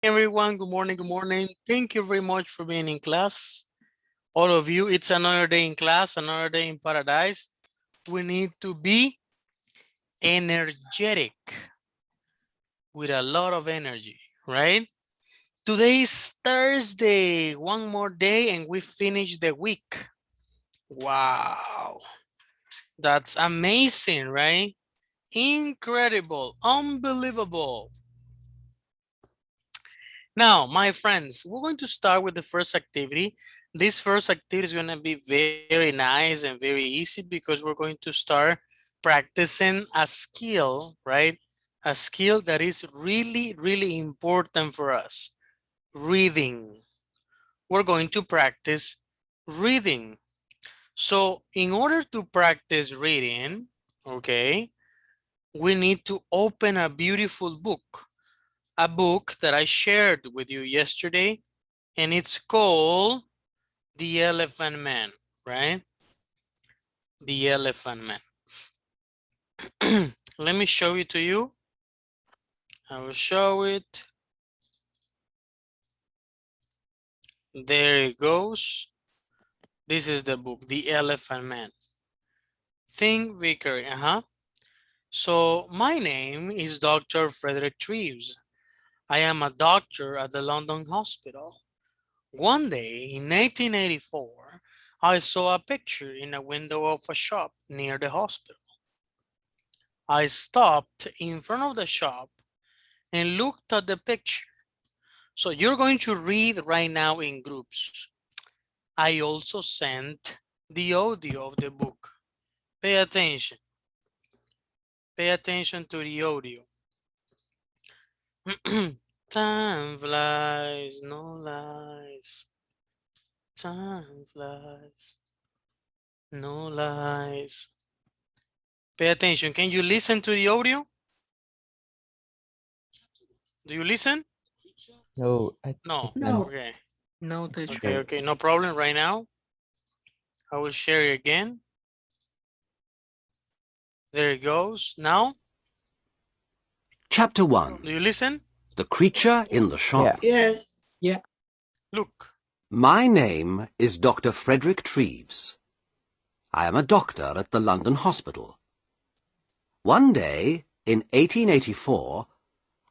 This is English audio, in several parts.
Everyone, good morning, good morning. Thank you very much for being in class. All of you, it's another day in class, another day in paradise. We need to be energetic with a lot of energy, right? Today is Thursday, one more day and we finish the week. Wow, that's amazing, right? Incredible, unbelievable. Now, my friends, we're going to start with the first activity. This first activity is going to be very nice and very easy because we're going to start practicing a skill, right? A skill that is really, really important for us. Reading. We're going to practice reading. So in order to practice reading, okay, we need to open a beautiful book. A book that I shared with you yesterday, and it's called The Elephant Man, right? The Elephant Man. Let me show it to you. I will show it. There it goes. This is the book, The Elephant Man. Think Vickery, So my name is Dr. Frederick Treves. I am a doctor at the London Hospital. One day in 1884, I saw a picture in a window of a shop near the hospital. I stopped in front of the shop and looked at the picture. So you're going to read right now in groups. I also sent the audio of the book. Pay attention. Pay attention to the audio. Time flies, no lies. Time flies, no lies. Pay attention. Can you listen to the audio? Do you listen? No, No. no. Okay. No, teacher. Okay. No problem right now. I will share it again. There it goes. Now, Chapter 1. do you listen? The Creature in the Shop. Yes. Yeah. Look. My name is Dr. Frederick Treves. I am a doctor at the London Hospital. One day, in 1884,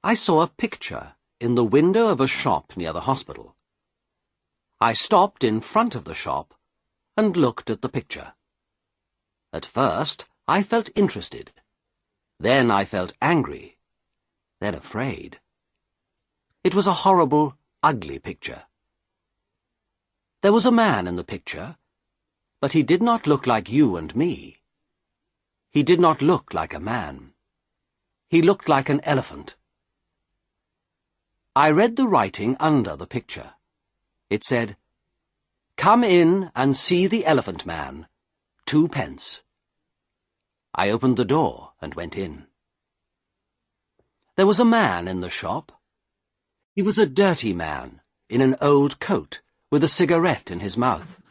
I saw a picture in the window of a shop near the hospital. I stopped in front of the shop and looked at the picture. At first, I felt interested. Then I felt angry. Then afraid. It was a horrible, ugly picture. There was a man in the picture, but he did not look like you and me. He did not look like a man. He looked like an elephant. I read the writing under the picture. It said, "Come in and see the Elephant Man, 2 pence." I opened the door and went in. There was a man in the shop. He was a dirty man in an old coat with a cigarette in his mouth.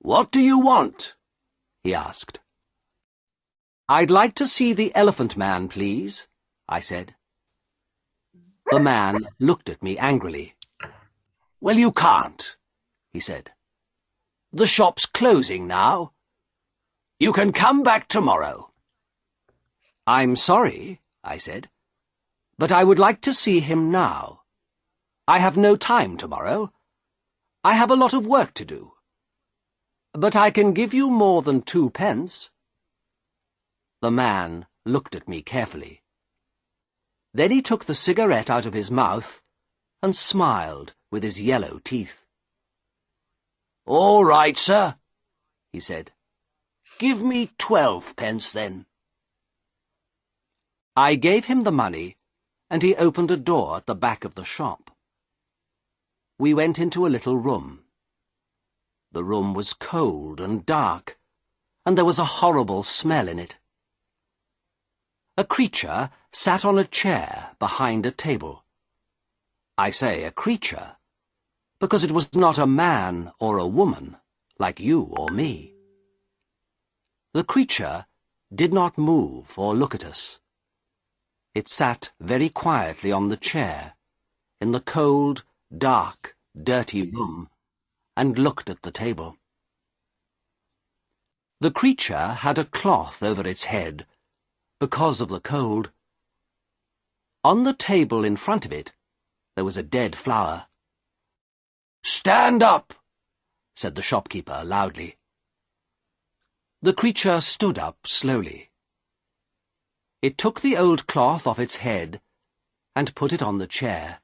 "What do you want?" he asked. "I'd like to see the Elephant Man, please," I said. The man looked at me angrily. "Well, you can't," he said. "The shop's closing now. You can come back tomorrow." "I'm sorry," I said, "but I would like to see him now. I have no time tomorrow. I have a lot of work to do. But I can give you more than 2 pence. The man looked at me carefully. Then he took the cigarette out of his mouth and smiled with his yellow teeth. "All right, sir," he said. "Give me 12 pence, then." I gave him the money, and he opened a door at the back of the shop. We went into a little room. The room was cold and dark, and there was a horrible smell in it. A creature sat on a chair behind a table. I say a creature, because it was not a man or a woman, like you or me. The creature did not move or look at us. It sat very quietly on the chair, in the cold, dark, dirty room and looked at the table. The creature had a cloth over its head because of the cold. On the table in front of it, there was a dead flower. "Stand up," said the shopkeeper loudly. The creature stood up slowly. It took the old cloth off its head and put it on the chair.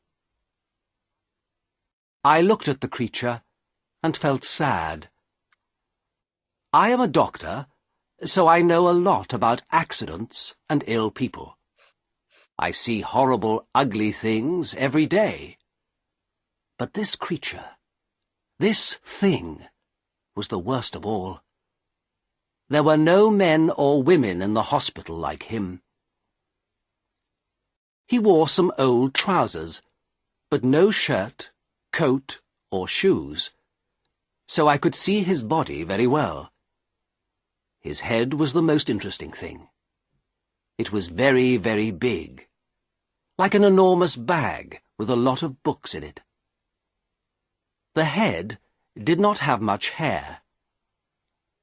I looked at the creature and felt sad. I am a doctor, so I know a lot about accidents and ill people. I see horrible, ugly things every day. But this creature, this thing, was the worst of all. There were no men or women in the hospital like him. He wore some old trousers, but no shirt, coat, or shoes, so I could see his body very well. His head was the most interesting thing. It was very, very big, like an enormous bag with a lot of books in it. The head did not have much hair,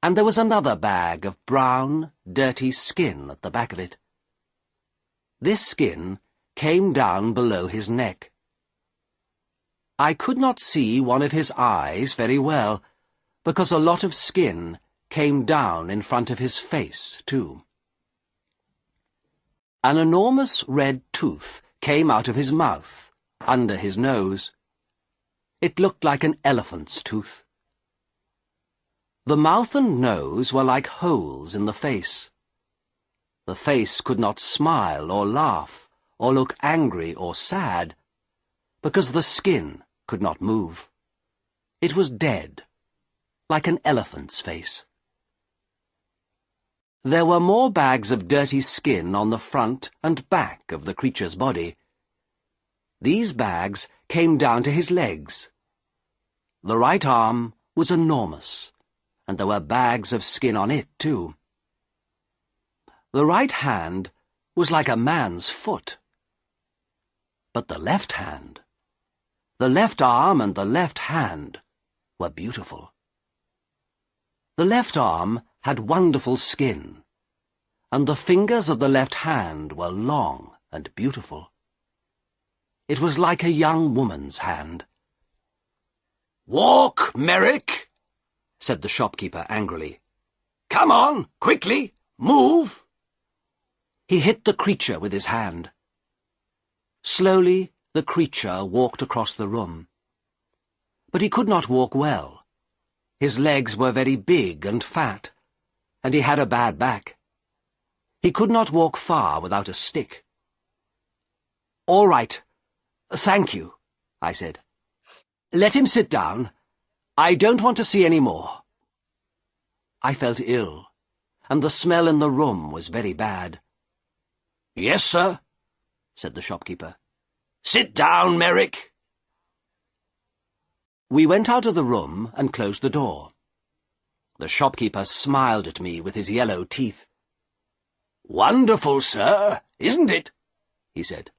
and there was another bag of brown, dirty skin at the back of it. This skin came down below his neck. I could not see one of his eyes very well, because a lot of skin came down in front of his face, too. An enormous red tooth came out of his mouth, under his nose. It looked like an elephant's tooth. The mouth and nose were like holes in the face. The face could not smile or laugh or look angry or sad, because the skin could not move. It was dead, like an elephant's face. There were more bags of dirty skin on the front and back of the creature's body. These bags came down to his legs. The right arm was enormous, and there were bags of skin on it, too. The right hand was like a man's foot. But the left hand, the left arm and the left hand were beautiful. The left arm had wonderful skin, and the fingers of the left hand were long and beautiful. It was like a young woman's hand. "Walk, Merrick," said the shopkeeper angrily. "Come on, quickly, move." He hit the creature with his hand. Slowly, the creature walked across the room. But he could not walk well. His legs were very big and fat, and he had a bad back. He could not walk far without a stick. "All right. Thank you," I said. "Let him sit down. I don't want to see any more." I felt ill, and the smell in the room was very bad. "Yes, sir," said the shopkeeper. "Sit down, Merrick." We went out of the room and closed the door. The shopkeeper smiled at me with his yellow teeth. "Wonderful, sir, isn't it?" he said.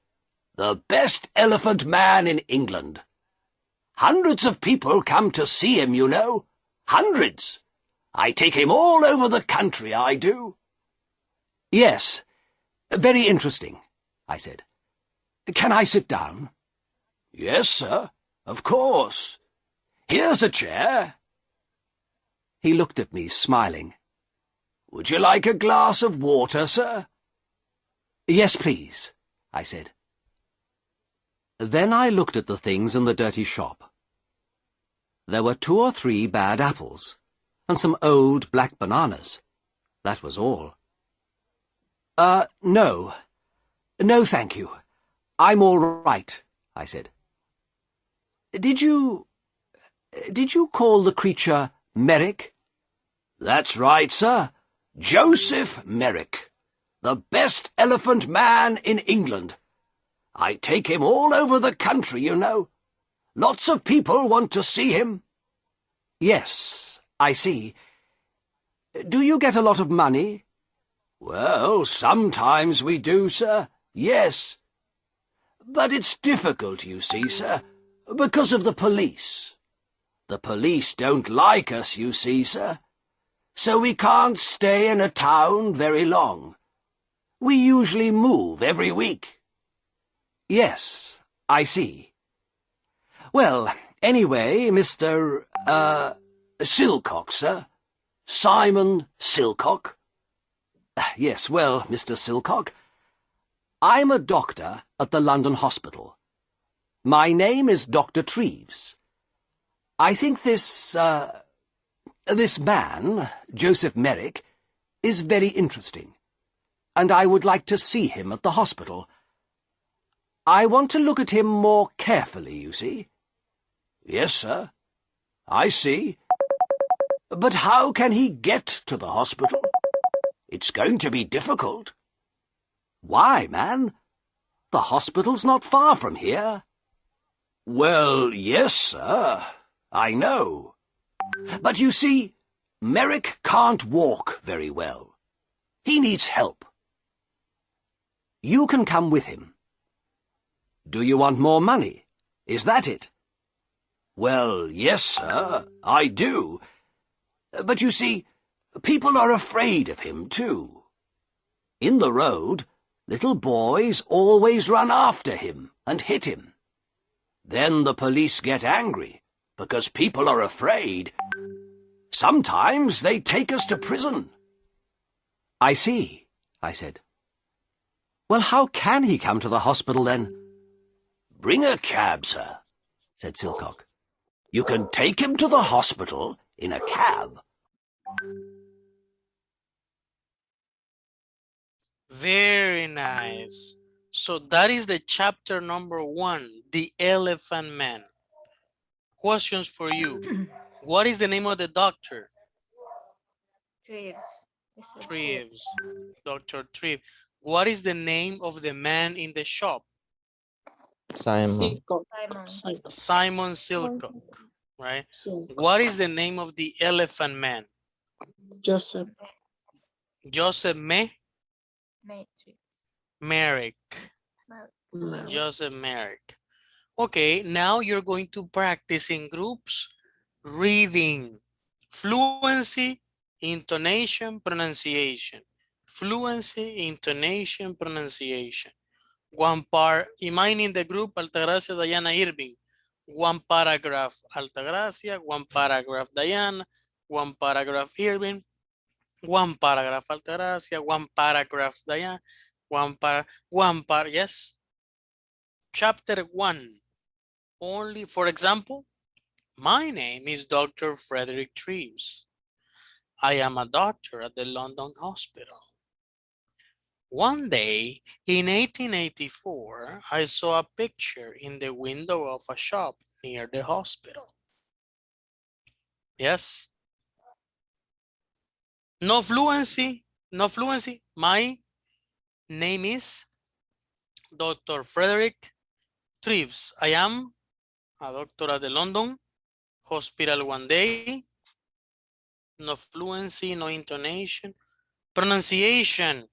"The best elephant man in England. Hundreds of people come to see him, you know. Hundreds. I take him all over the country, I do." "Yes, very interesting," I said. "Can I sit down?" "Yes, sir, of course. Here's a chair." He looked at me, smiling. "Would you like a glass of water, sir?" "Yes, please," I said. Then I looked at the things in the dirty shop. There were 2 or 3 bad apples, and some old black bananas. That was all. No. No, thank you. I'm all right," I said. Did you call the creature Merrick?" "That's right, sir. Joseph Merrick. The best elephant man in England. I take him all over the country, you know. Lots of people want to see him." "Yes, I see. Do you get a lot of money?" "Well, sometimes we do, sir. Yes." But it's difficult, you see, sir, because of the police. The police don't like us, you see, sir. So we can't stay in a town very long. We usually move every week. Yes, I see. Well, anyway, Mr. Silcock, sir. Simon Silcock. Yes, well, Mr. Silcock, I'm a doctor at the London Hospital. My name is Dr. Treves. I think this man, Joseph Merrick, is very interesting, and I would like to see him at the hospital. I want to look at him more carefully, you see. Yes, sir. I see. But how can he get to the hospital? It's going to be difficult. Why, man? The hospital's not far from here. Well, yes, sir. I know. But you see, Merrick can't walk very well. He needs help. You can come with him. Do you want more money? Is that it? Well, yes, sir, I do. But you see, people are afraid of him, too. In the road, little boys always run after him and hit him. Then the police get angry, because people are afraid. Sometimes they take us to prison. I see, I said. Well, how can he come to the hospital, then? Bring a cab, sir, said Silcock. You can take him to the hospital in a cab. Very nice. So that is the chapter number 1, The Elephant Man. Questions for you. What is the name of the doctor? Treves. Mr. Treves. Dr. Treves. What is the name of the man in the shop? Simon. Silcock. Simon. Simon Silcock, right? Silcock. What is the name of the elephant man? Joseph. Joseph Matrix. Merrick. Merrick. Joseph Merrick. Okay, now you're going to practice in groups reading. Fluency, intonation, pronunciation. Fluency, intonation, pronunciation. One part, y mine in the group, Altagracia, Diana, Irving. One paragraph, Altagracia, one paragraph, Diana, one paragraph, Irving, one paragraph, Altagracia, one paragraph, Diana, yes. Chapter 1, only, for example, my name is Dr. Frederick Treves. I am a doctor at the London Hospital. One day in 1884, I saw a picture in the window of a shop near the hospital. Yes. No fluency, no fluency. My name is Dr. Frederick Treves. I am a doctor at the London Hospital one day. No fluency, no intonation. Pronunciation.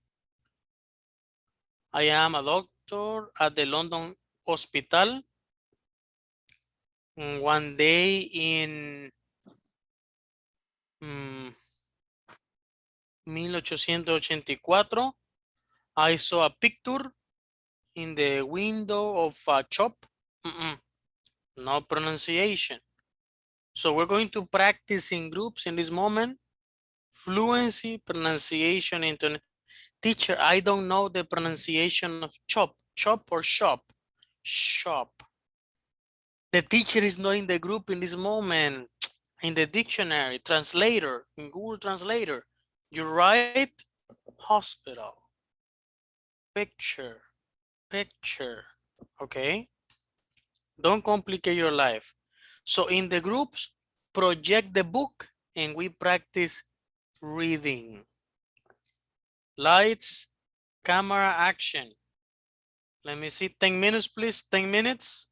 I am a doctor at the London Hospital. One day in 1884, I saw a picture in the window of a shop. No pronunciation. So we're going to practice in groups in this moment. Fluency, pronunciation, intonation. Teacher, I don't know the pronunciation of chop. Chop or shop? Shop. The teacher is not in the group in this moment. In the dictionary, translator, in Google Translator, you write hospital, picture, picture, okay? Don't complicate your life. So in the groups, project the book and we practice reading. Lights, camera, action. Let me see, 10 minutes, please, 10 minutes.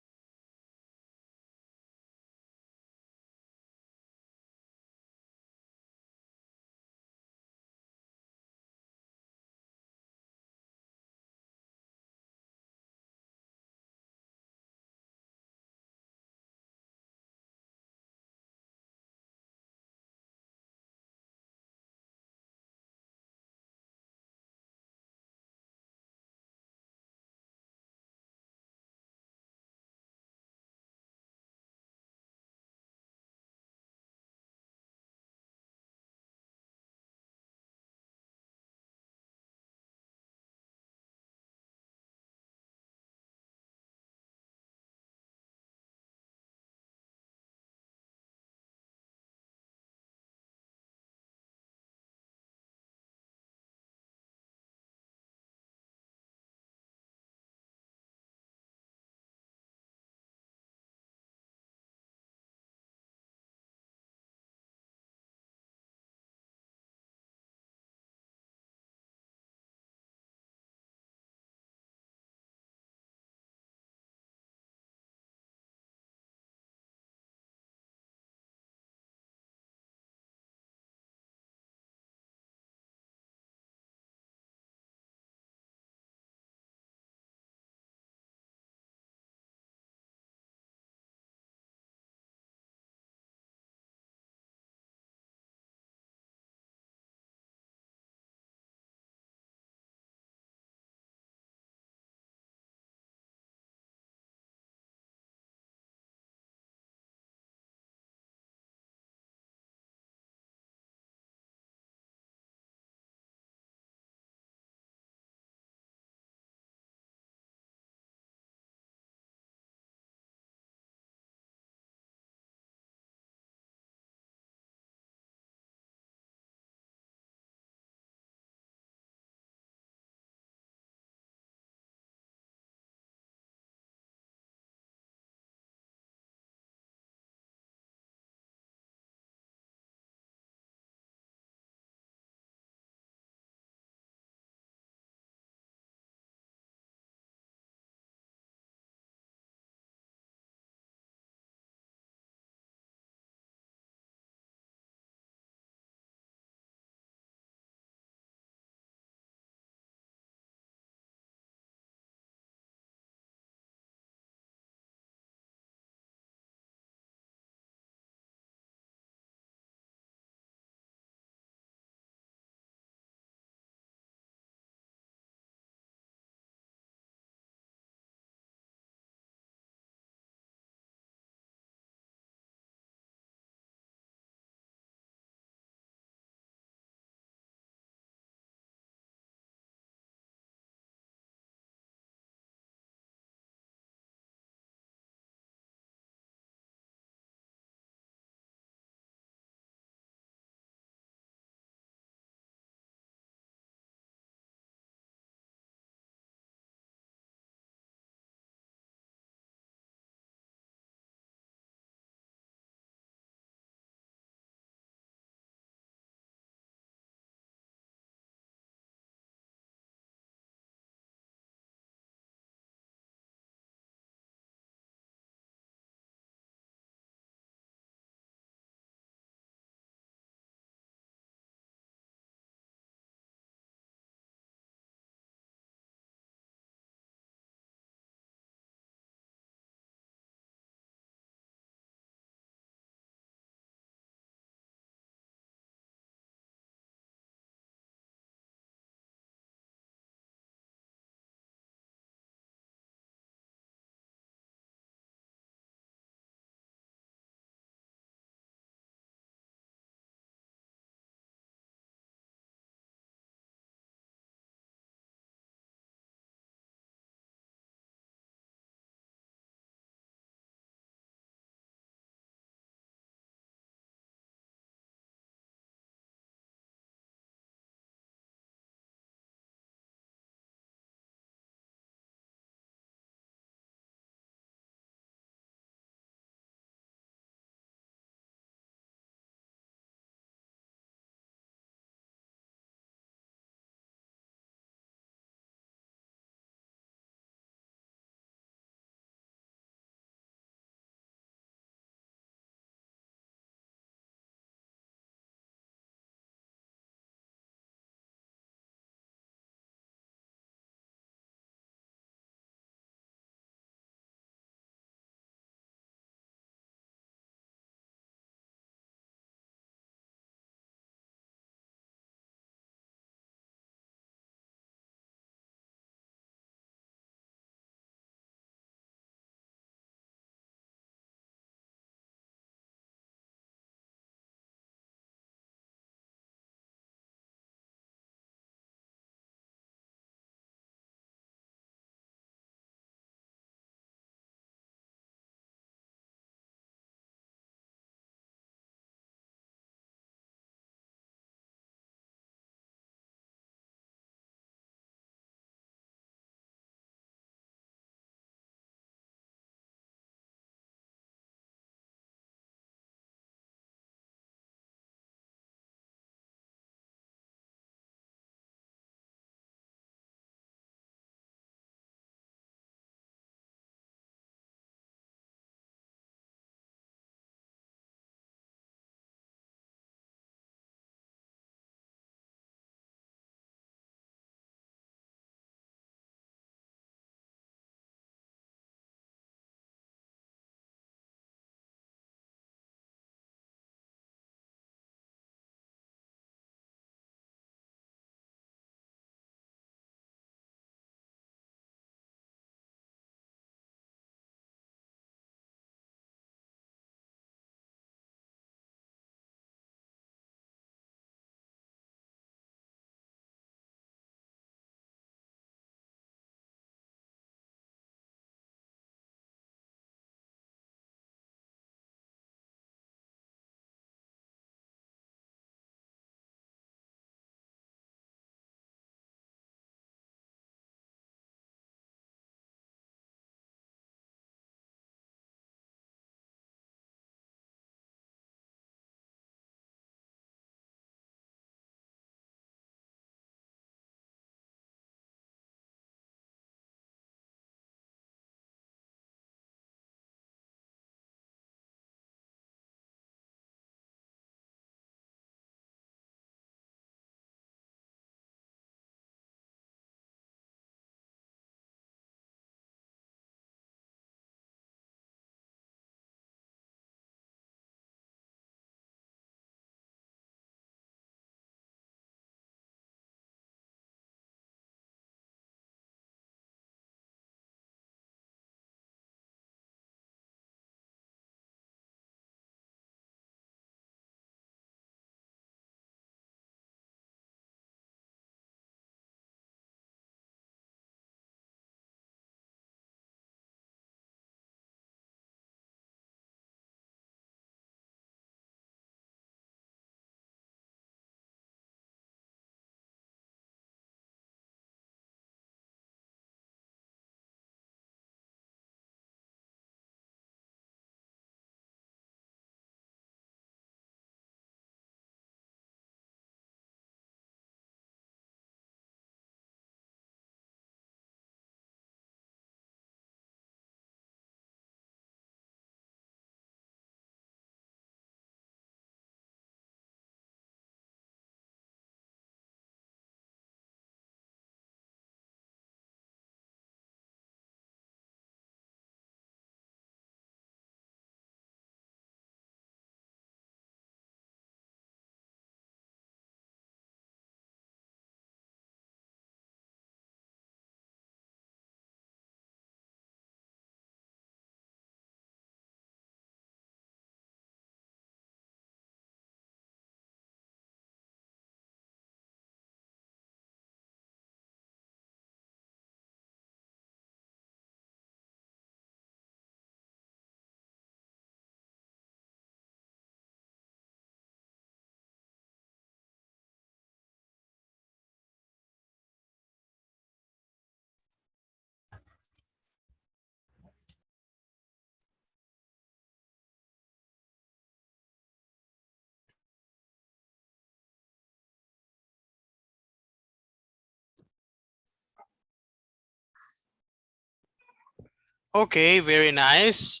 Okay, very nice.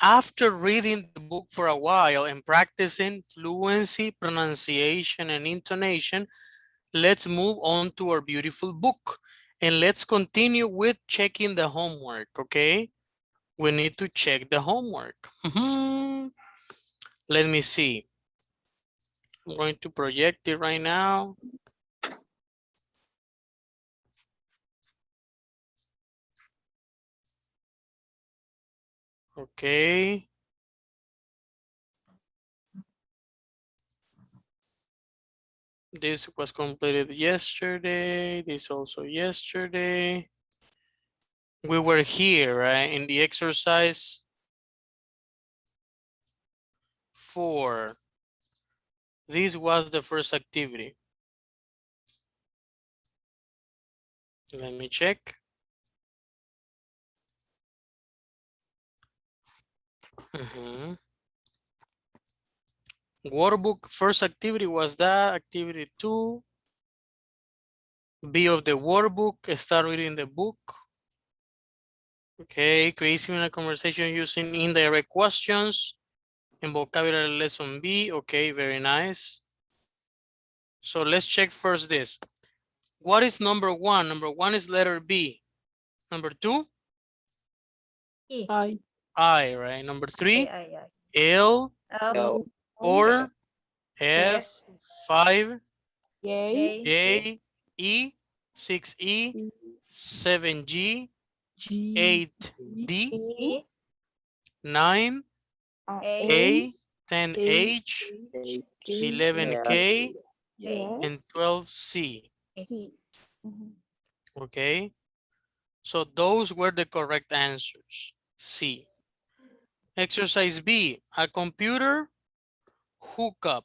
After reading the book for a while and practicing fluency, pronunciation, and intonation, let's move on to our beautiful book. And let's continue with checking the homework, okay? We need to check the homework. Let me see. I'm going to project it right now. Okay. This was completed yesterday. This also yesterday. We were here, right? In the exercise 4. This was the first activity. Let me check. Workbook, first activity was that. Activity 2. B of the workbook, start reading the book. Okay, creating a conversation using indirect questions. And vocabulary lesson B. Okay, very nice. So let's check first this. What is number 1? Number 1 is letter B. Number 2, E. I, right? Number 3, I. L, L. or F, 5, J. J, E, 6E, 7G, 8D, E. 9, A. A, 10H, 11K, and 12C. Okay, so those were the correct answers. C. Exercise B, a computer hookup.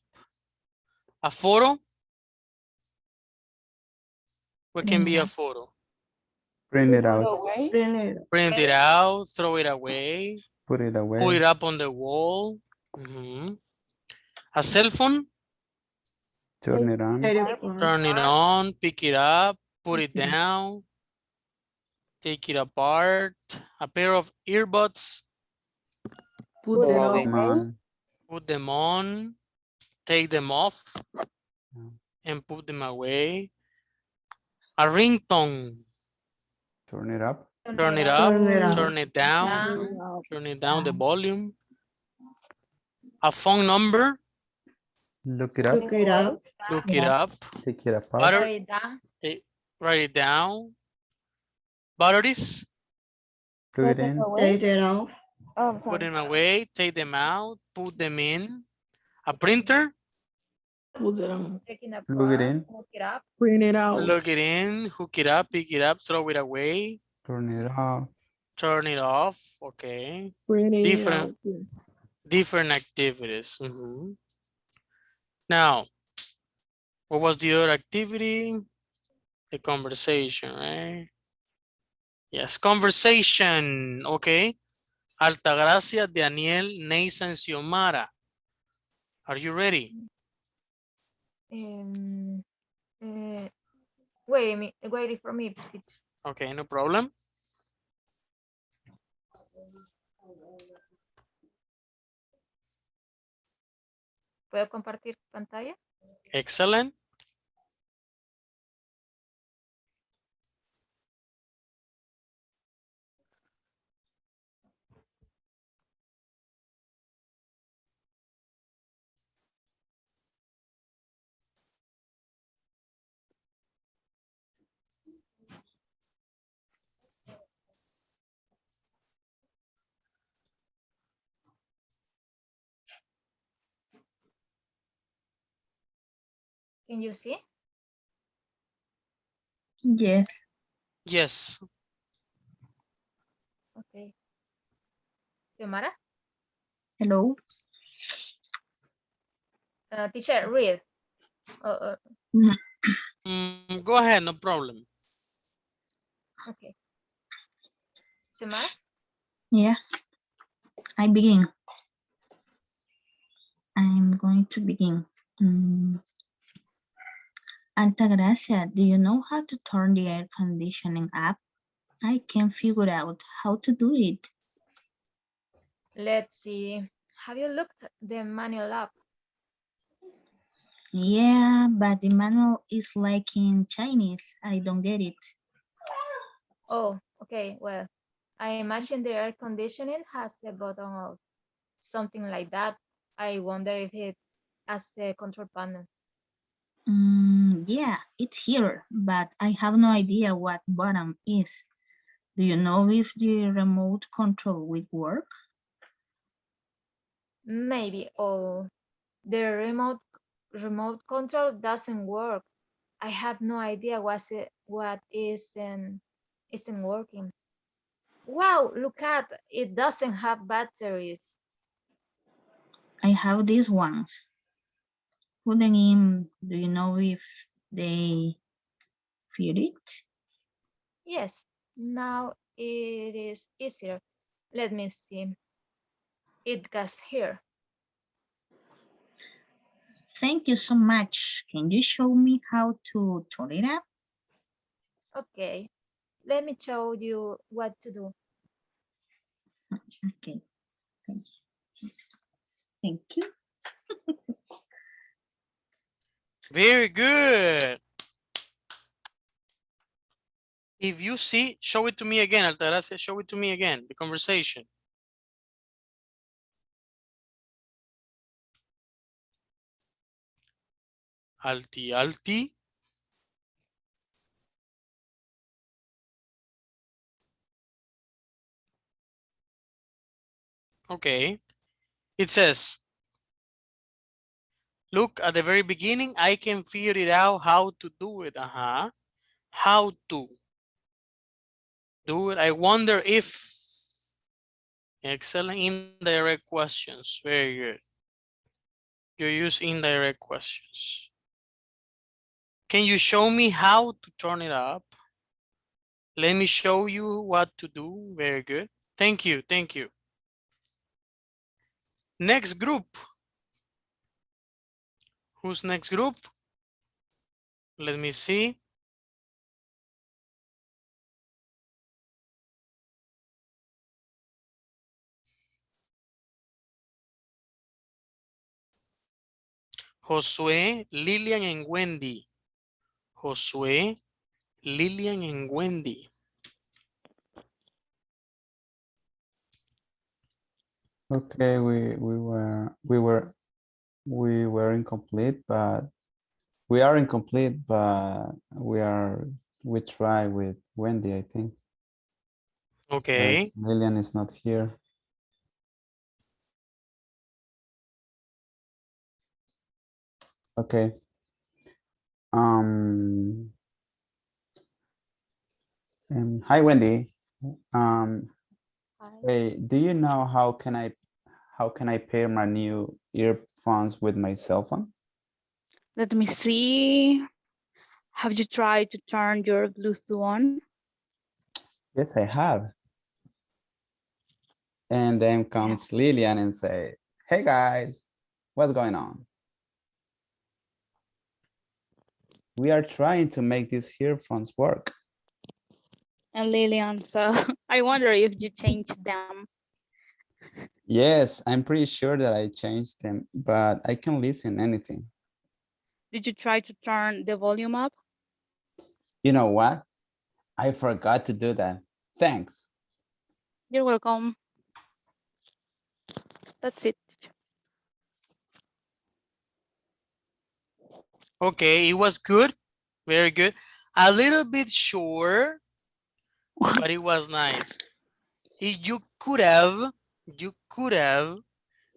A photo? What can be a photo? Print it out. Print it out, throw it away, Put it put away. it up on the wall. A cell phone? Turn it on. Turn it on, pick it up, put it down, take it apart. A pair of earbuds? Put it Come on. on. Put them on, take them off, Yeah. and put them away. A ringtone? Turn it up. Turn it up, turn it down, turn it down the volume. A phone number? Look it up. Look it up. Take it apart. Butter, write it down. Batteries? Plug it in. Put them away, take them out, put them in. A printer? Put it on. Plug it in. Hook it up. Print it out. Plug it in, hook it up, pick it up, throw it away, Turn it off. turn it off. Okay. Print it Different. out. Different activities. Now, what was the other activity? The conversation, right? Yes, conversation. Okay. Altagracia, Daniel, Nathan, Xiomara. Are you ready? Wait for me, teacher. Okay, no problem. ¿Puedo compartir pantalla? Excellent. Can you see? Yes. Yes. Okay. Xiomara? Hello. Teacher, read. Go ahead, no problem. Okay. Xiomara? Yeah. I begin. I'm going to begin. Altagracia, do you know how to turn the air conditioning up? I can't figure out how to do it. Let's see. Have you looked the manual up? Yeah, but the manual is like in Chinese. I don't get it. Oh, okay. Well, I imagine the air conditioning has a button or something like that. I wonder if it has a control panel. Yeah, it's here, but I have no idea what button is. Do you know if the remote control will work? Maybe. Oh, the remote control doesn't work. I have no idea what isn't working. Wow, look at it doesn't have batteries. I have these ones. Put them in. Do you know if they fit it? Yes, now it is easier. Let me see. It goes here. Thank you so much. Can you show me how to turn it up? Okay, let me show you what to do. Okay, thank you. Thank you. Very good. If you see, show it to me again, Altagracia, show it to me again, the conversation. Alti, alti. Okay. It says, look at the very beginning. I can figure it out how to do it. How to do it. I wonder if. Excellent indirect questions. Very good. You use indirect questions. Can you show me how to turn it up? Let me show you what to do. Very good. Thank you. Thank you. Next group. Who's next group? Let me see. Josué, Lilian, and Wendy. Josué, Lilian, and Wendy. Okay, we were incomplete, but we are incomplete, but we try with Wendy, I think. Okay. Lillian is not here. Okay. Hi Wendy. Hey, do you know how can I pair my new earphones with my cell phone? Let me see. Have you tried to turn your Bluetooth on? Yes, I have. And then comes Lillian and say, hey guys, what's going on? We are trying to make these earphones work. And Lillian, so I wonder if you changed them. Yes, I'm pretty sure that I changed them, but I can listen anything. Did you try to turn the volume up? You know what? I forgot to do that. Thanks. You're welcome. That's it. Okay, it was good. Very good. A little bit short, but it was nice. You could have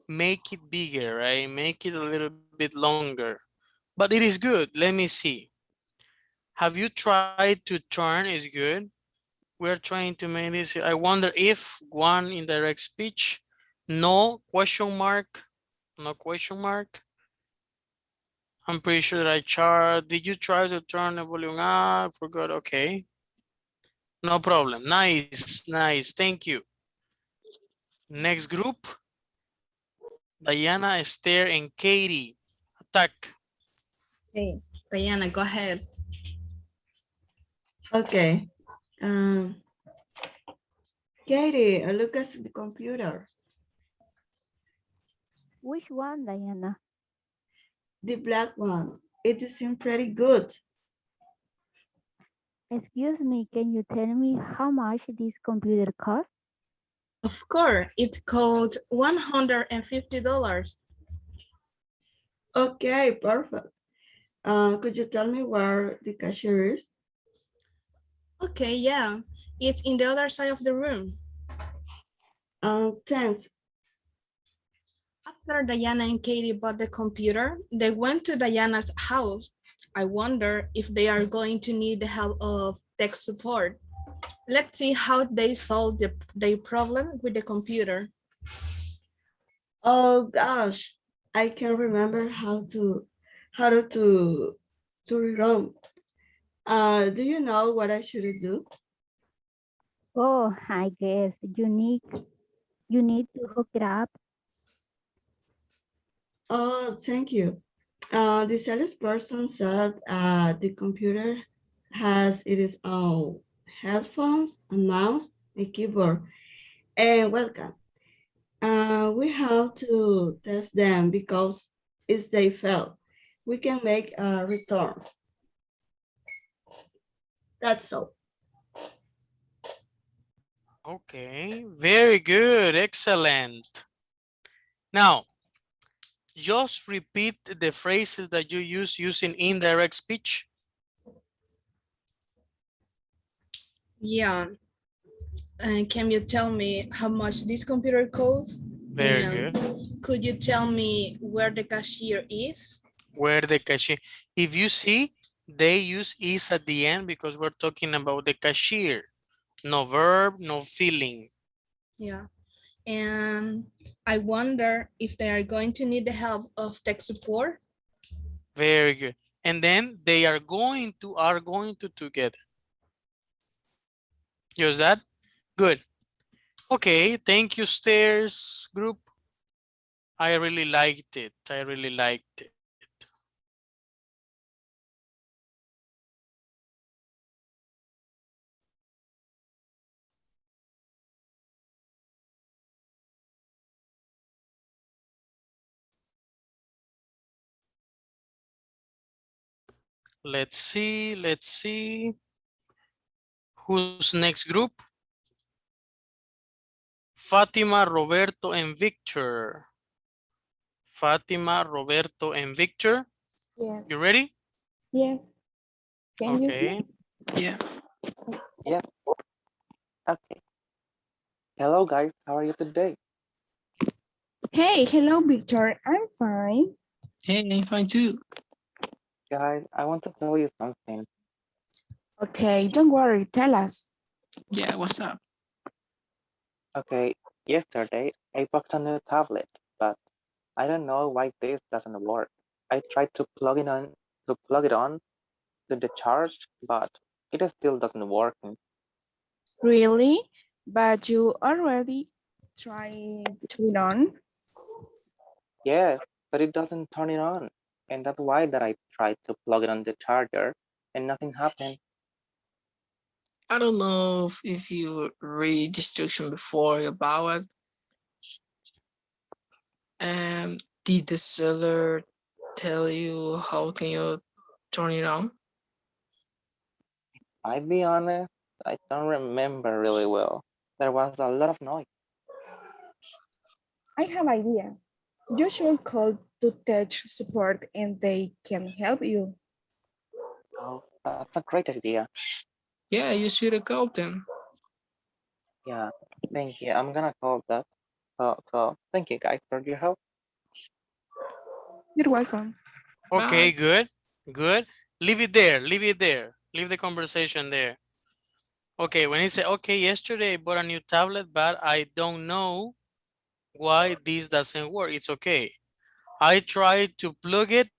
make it bigger, right? Make it a little bit longer. But it is good. Let me see. Have you tried to turn? Is good. We're trying to make this. I wonder if one indirect speech. No question mark. No question mark. I'm pretty sure that I tried. Did you try to turn the volume up? Forgot. Okay. No problem. Nice, nice. Thank you. Next group. Diana, Esther, and Katie. Attack. Okay, Diana, go ahead. Okay. Katie, look at the computer. Which one, Diana? The black one. It seems pretty good. Excuse me, can you tell me how much this computer costs? Of course, it cost $150. Okay, perfect. Could you tell me where the cashier is? Okay, yeah, it's in the other side of the room. Thanks. After Diana and Katie bought the computer, they went to Diana's house. I wonder if they are going to need the help of tech support. Let's see how they solve their problem with the computer. Oh gosh, I can't remember how to rerun. Do you know what I should do? Oh, I guess you need to hook it up. Oh, thank you. The salesperson said the computer has its own headphones, a mouse, a keyboard, and webcam. We have to test them because if they fail, we can make a return. That's all. Okay, very good, excellent. Now, just repeat the phrases that you use using indirect speech. Yeah, and can you tell me how much this computer costs? Very And good. could you tell me where the cashier is? Where the cashier, if you see, they use is at the end because we're talking about the cashier. No verb, no feeling. Yeah, and I wonder if they are going to need the help of tech support. Very good. And then they are going to together. Use that? Good. Okay, thank you, stairs group. I really liked it. I really liked it. Let's see, let's see. Who's next group? Fatima, Roberto, and Victor. Fatima, Roberto, and Victor. Yes. You ready? Yes. Can you hear? Okay. Yeah. Yeah. Okay. Hello, guys. How are you today? Hey, hello, Victor. I'm fine. Hey, I'm fine too. Guys, I want to tell you something. Okay, don't worry. Tell us. Yeah, what's up? Okay, yesterday I bought a new tablet, but I don't know why this doesn't work. I tried to plug it on to the charge, but it still doesn't work. Really? But you already tried to it on? Yes, but it doesn't turn it on. And that's why that I tried to plug it on the charger and nothing happened. I don't know if you read instruction before about it. Did the seller tell you how can you turn it on? I'll be honest, I don't remember really well. There was a lot of noise. I have idea. You should call to tech support and they can help you. Oh, that's a great idea. Yeah, you should have called them. Yeah, thank you. I'm gonna call that. So thank you guys for your help. You're welcome. Okay, Bye. good. Good. Leave it there. Leave it there. Leave the conversation there. Okay, when he said, okay, yesterday I bought a new tablet, but I don't know why this doesn't work. It's okay. I tried to plug it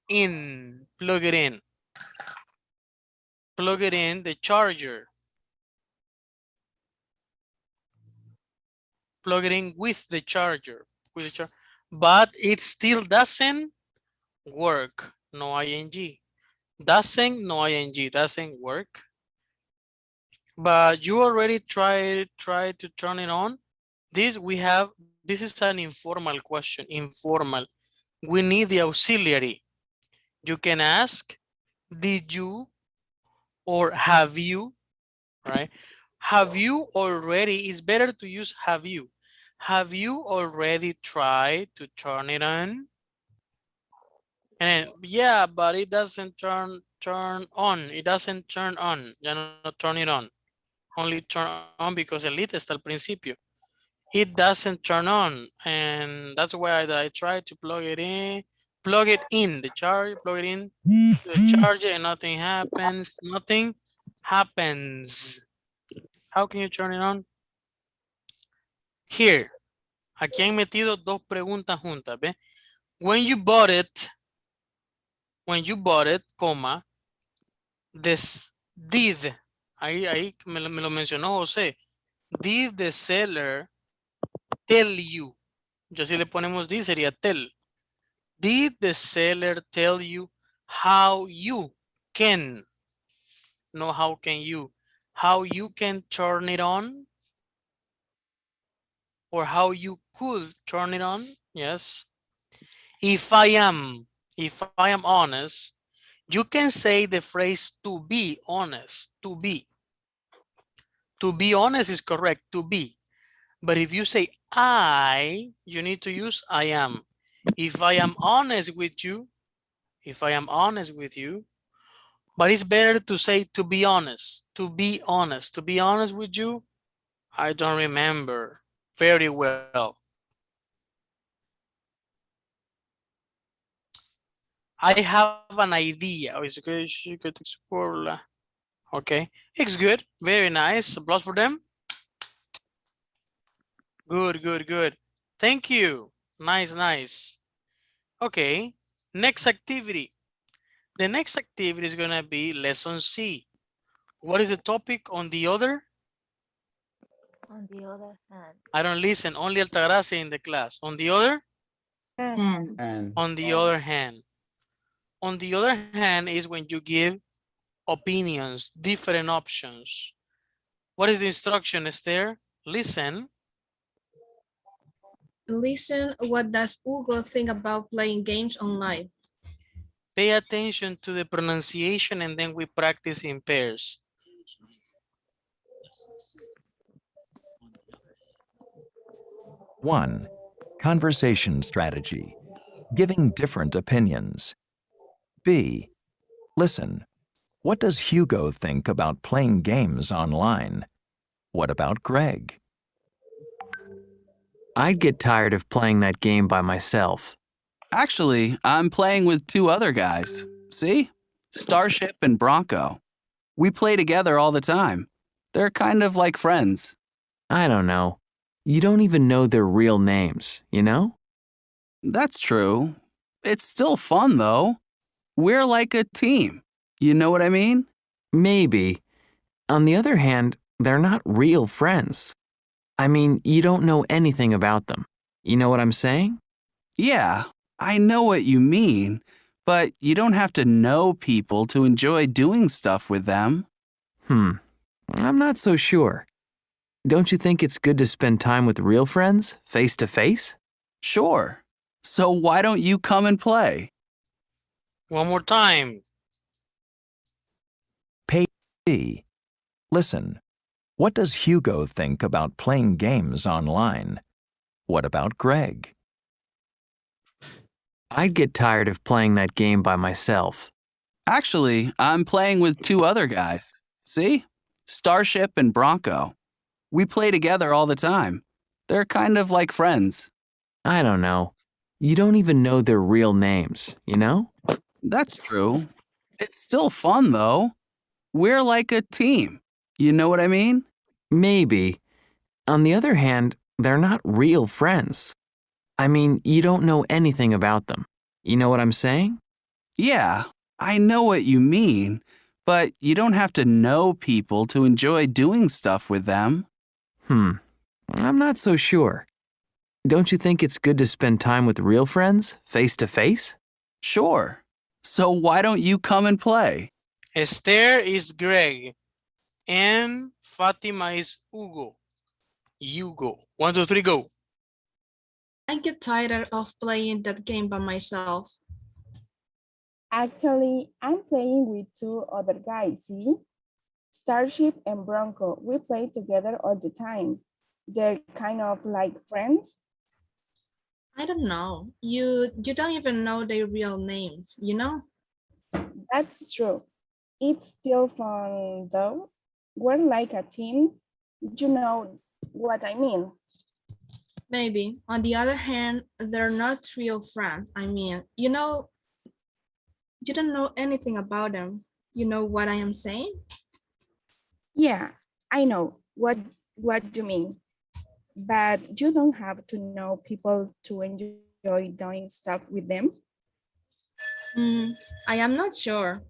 in. Plug it in. Plug it in the charger. Plug it in with the charger. But it still doesn't work. No ing. Doesn't, no ing. Doesn't work. But you already tried to turn it on. This is an informal question, informal. We need the auxiliary. You can ask, did you or have you, right? Have you already, it's better to use have you. Have you already tried to turn it on? And yeah, but it doesn't turn on. It doesn't turn on. Ya no turn it on. Only turn on because el lit está al principio. It doesn't turn on, and that's why I try to plug it in the charge, plug it in to the charger, and nothing happens. Nothing happens. How can you turn it on? Here, aquí han metido dos preguntas juntas, ¿ve? When you bought it, coma, this did, ahí me lo mencionó José. Did the seller tell you? Ya si le ponemos did sería tell. Did the seller tell you how you can? No, how can you? How you can turn it on? Or how you could turn it on? Yes. If I am honest, you can say the phrase to be honest, to be. To be honest is correct, to be. But if you say you need to use I am. If I am honest with you, but it's better to say to be honest, to be honest with you. I don't remember very well. I have an idea. Okay, it's good, very nice. Applause for them. Good. Thank you. Nice. Okay, next activity. The next activity is gonna be lesson C. What is the topic on the other? On the other hand. I don't listen, only Altagracia in the class. On the other? And On the other hand. On the other hand is when you give opinions, different options. What is the instruction, Esther? Listen. Listen, what does Hugo think about playing games online? Pay attention to the pronunciation and then we practice in pairs. One, conversation strategy, giving different opinions. B, listen, what does Hugo think about playing games online? What about Greg? I'd get tired of playing that game by myself. Actually, I'm playing with two other guys. See? Starship and Bronco. We play together all the time. They're kind of like friends. I don't know. You don't even know their real names, you know? That's true. It's still fun, though. We're like a team. You know what I mean? Maybe. On the other hand, they're not real friends. I mean, you don't know anything about them. You know what I'm saying? Yeah, I know what you mean, but you don't have to know people to enjoy doing stuff with them. I'm not so sure. Don't you think it's good to spend time with real friends, face to face? Sure. So why don't you come and play? One more time. Page B, listen, what does Hugo think about playing games online? What about Greg? I'd get tired of playing that game by myself. Actually, I'm playing with two other guys. See? Starship and Bronco. We play together all the time. They're kind of like friends. I don't know. You don't even know their real names, you know? That's true. It's still fun, though. We're like a team. You know what I mean? Maybe. On the other hand, they're not real friends. I mean, you don't know anything about them. You know what I'm saying? Yeah, I know what you mean, but you don't have to know people to enjoy doing stuff with them. I'm not so sure. Don't you think it's good to spend time with real friends, face to face? Sure. So why don't you come and play? Esther is Greg. And Fatima is Hugo. Hugo. 1, 2, 3, go. I get tired of playing that game by myself. Actually, I'm playing with two other guys, see? Starship and Bronco, we play together all the time. They're kind of like friends. I don't know. You don't even know their real names, you know? That's true. It's still fun though. We're like a team. You know what I mean? Maybe. On the other hand, they're not real friends. I mean, you don't know anything about them. You know what I am saying? Yeah, I know what you mean. But you don't have to know people to enjoy doing stuff with them. Mm, I am not sure.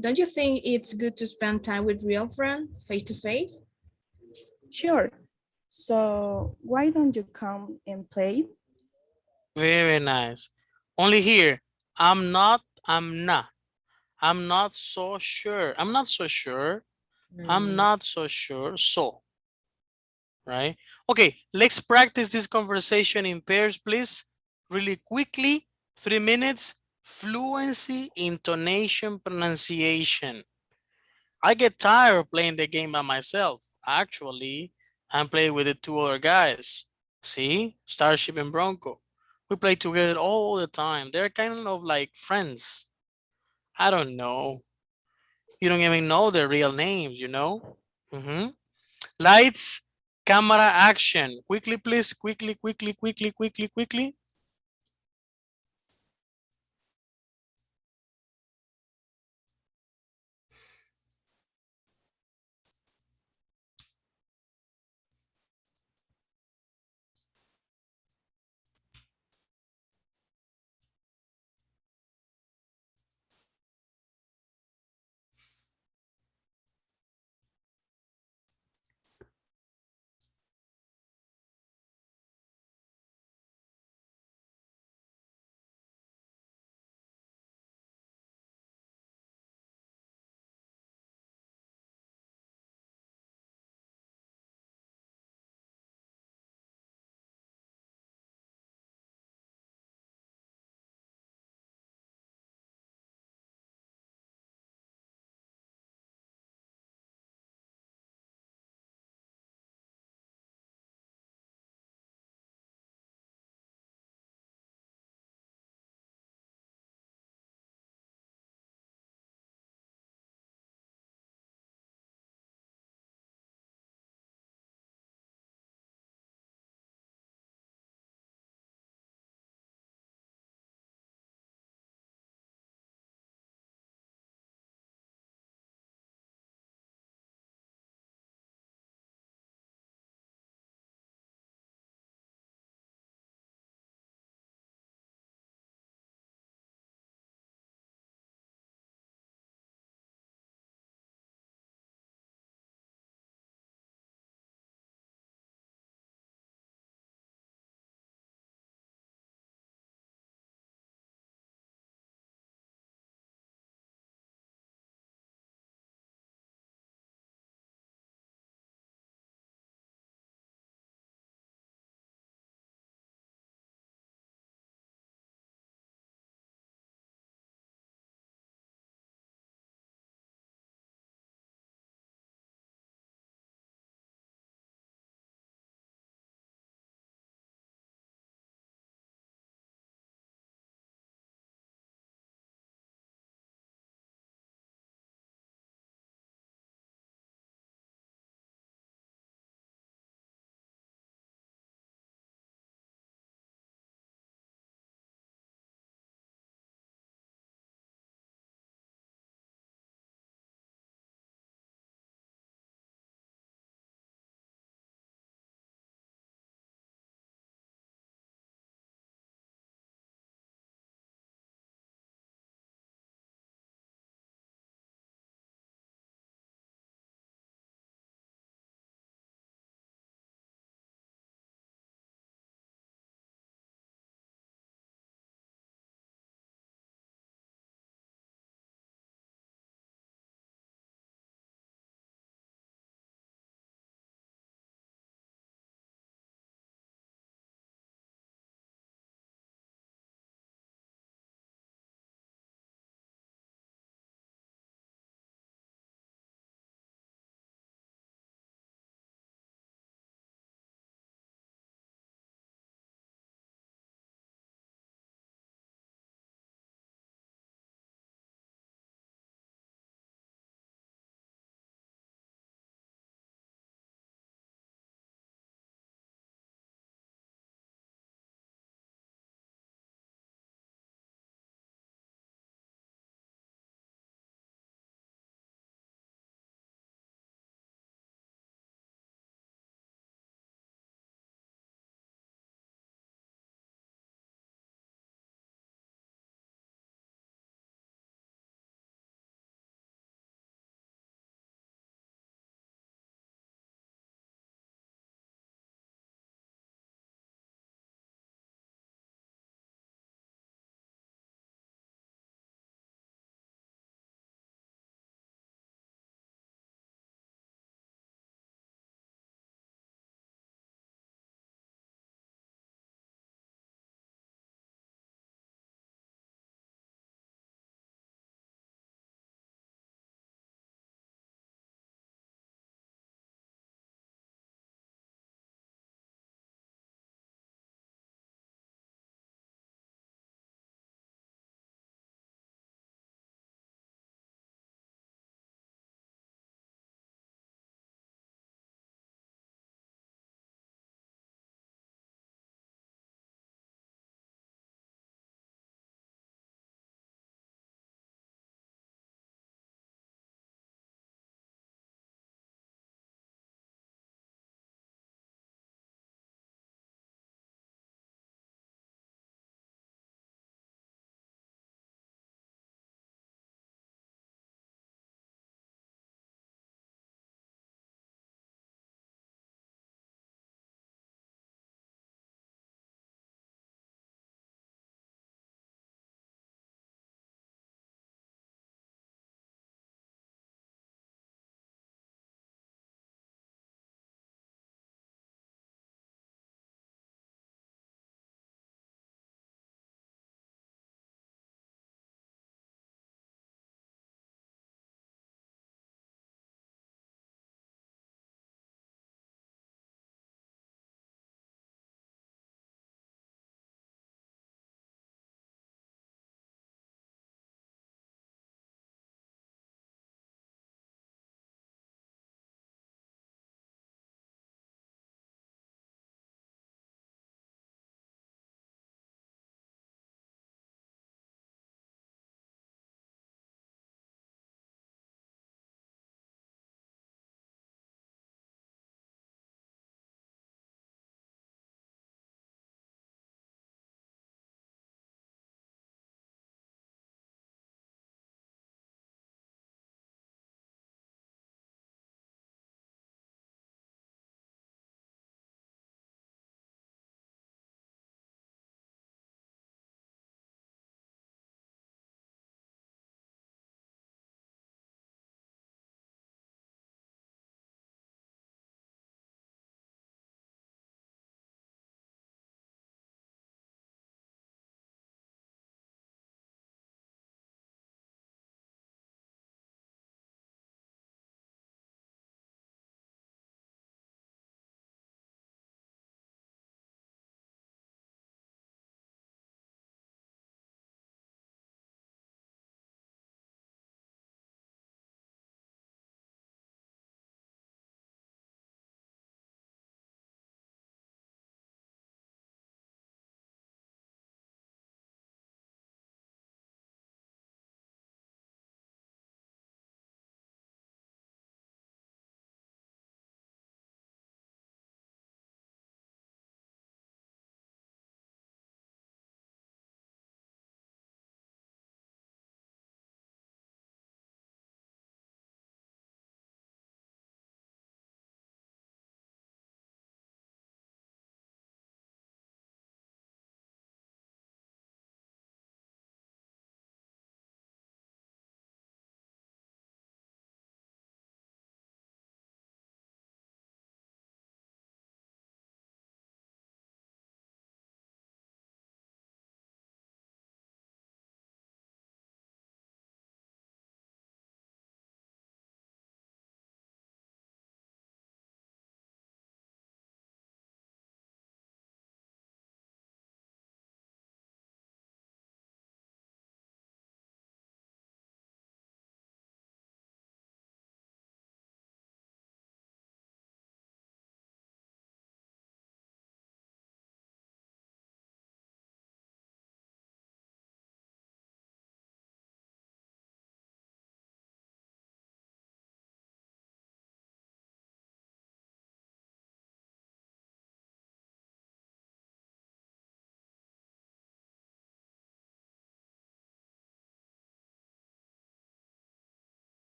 Don't you think it's good to spend time with real friends face to face? Sure. So why don't you come and play? Very nice. Only here, I'm not so sure. I'm not so sure. I'm not so sure. So, right? Okay, let's practice this conversation in pairs, please. Really quickly, 3 minutes. Fluency, intonation, pronunciation. I get tired of playing the game by myself. Actually, I'm playing with the two other guys. See, Starship and Bronco. We play together all the time. They're kind of like friends. I don't know. You don't even know their real names, you know? Lights, camera, action. Quickly, please. Quickly, quickly, quickly, quickly, quickly.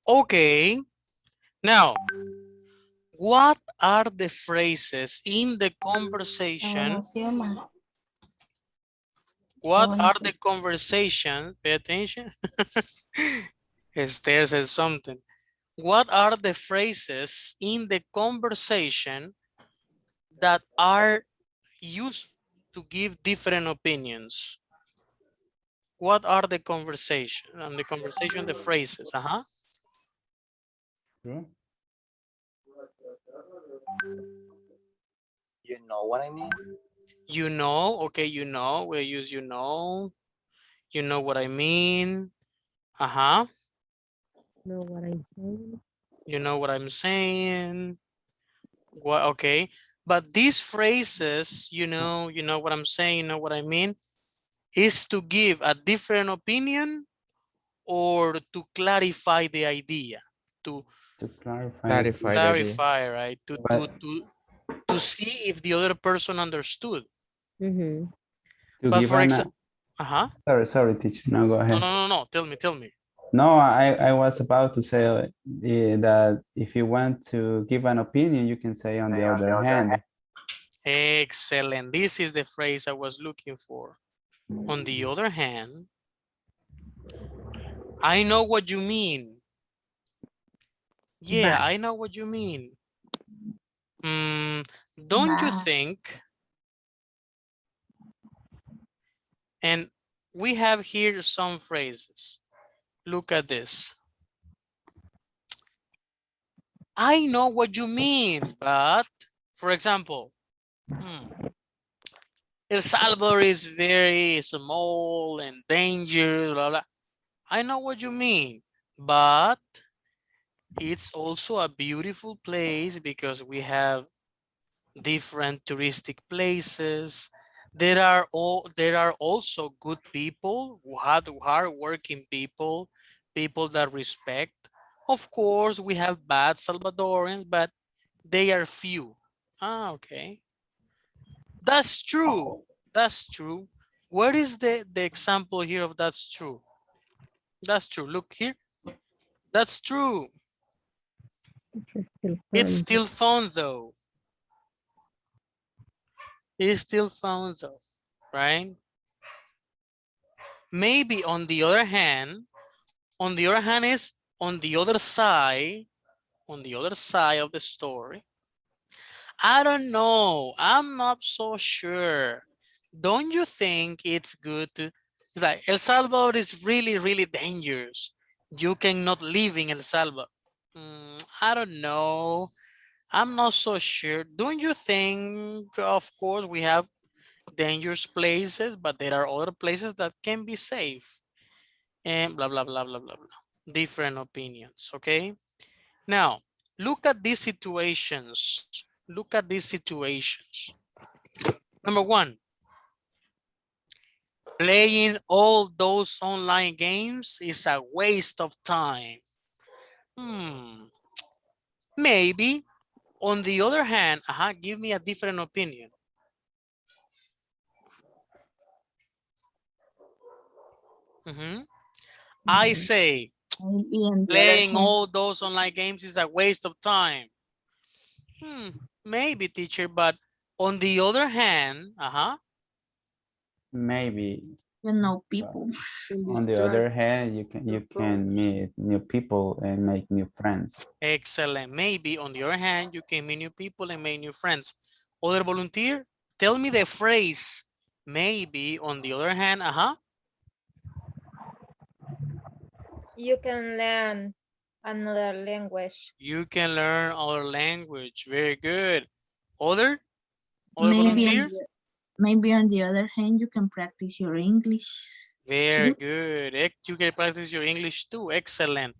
Okay. Now, what are the phrases in the conversation? What are the conversations? Pay attention. Esther says something. What are the phrases in the conversation that are used to give different opinions? What are the conversation? The conversation, the phrases. True. You know what I mean? You know, okay, you know, we'll use you know. You know what I mean. Know what I'm saying? You know what I'm saying. What, okay. But these phrases, you know what I'm saying, you know what I mean, is to give a different opinion or to clarify the idea. To To clarify it. Clarify the idea. clarify, right? But To see if the other person understood. Mm-hmm. to But give for an example, sorry, teacher. No, go no, ahead. no. Tell me. No, I was about to say that if you want to give an opinion, you can say on the other hand. Excellent. This is the phrase I was looking for. On the other hand, I know what you mean. Yeah, But, I know what you mean. Don't you but, think? And we have here some phrases. Look at this. I know what you mean, but for example, El Salvador is very small and dangerous, blah, blah. I know what you mean, but it's also a beautiful place because we have different touristic places. There are also good people, hard working people, people that respect. Of course, we have bad Salvadorians, but they are few. Okay. That's true. That's true. What is the example here of that's true? That's true. Look here. That's true. It's still fun though. It's still fun though, right? Maybe on the other hand is on the other side of the story. I don't know. I'm not so sure. Don't you think it's good to, it's like El Salvador is really, really dangerous. You cannot live in El Salvador. I don't know. I'm not so sure. Don't you think, of course, we have dangerous places, but there are other places that can be safe and blah, blah, blah, blah, blah, blah. Different opinions, okay? Now, look at these situations. Look at these situations. Number one, playing all those online games is a waste of time. Maybe. On the other hand, give me a different opinion. I say, maybe on the other playing hand, all those online games is a waste of time. Maybe, teacher, but on the other hand, Maybe. you know people. On the other hand, you can meet new people and make new friends. excellent. Maybe, on the other hand, you can meet new people and make new friends. Other volunteer, tell me the phrase. Maybe, on the other hand, You can learn another language. you can learn our language. Very good. Other Maybe on volunteer? the maybe on the other hand, you can practice your English Very skill. good. You can practice your English too. Excellent.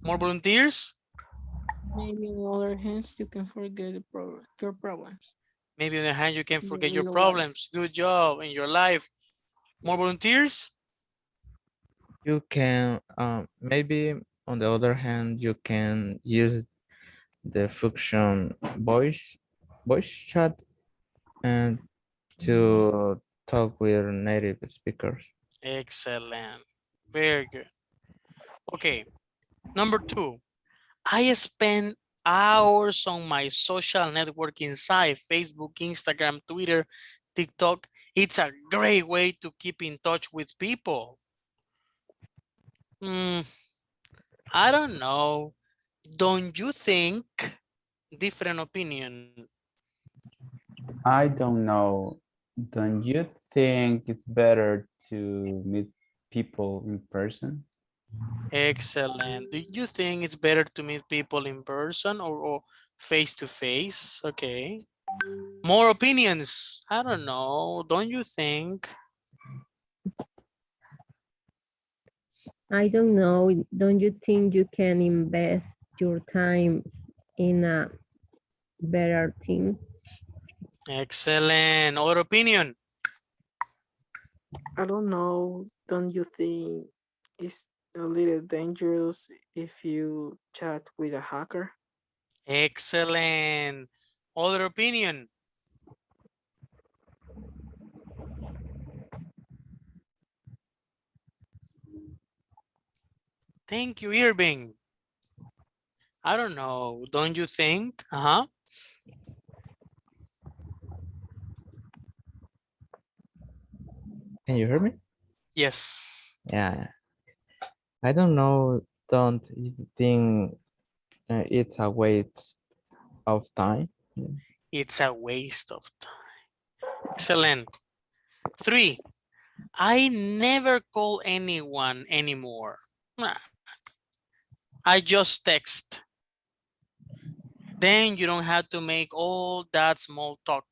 More volunteers? Maybe on the other hand, you can forget your problems. Maybe on the hand you can In forget your real life. problems. Good job in your life. More volunteers? You can maybe on the other hand you can use the function voice chat and to talk with native speakers. Excellent. Very good. Okay. Number two. I spend hours on my social networking site, Facebook, Instagram, Twitter, TikTok. It's a great way to keep in touch with people. I don't know. Don't you think? Different opinion. I don't know. Don't you think it's better to meet people in person? Excellent. Do you think it's better to meet people in person or face to face? Okay. More opinions. I don't know. Don't you think? I don't know. Don't you think you can invest your time in a better thing? Excellent. Other opinion. I don't know. Don't you think it's a little dangerous if you chat with a hacker? Excellent. Other opinion. Thank you, Irving. I don't know. Don't you think? Uh-huh. Can you hear me? Yes. Yeah. I don't know. Don't you think it's a waste of time? It's a waste of time. Excellent. 3. I never call anyone anymore. Nah, I just text. Then you don't have to make all that small talk.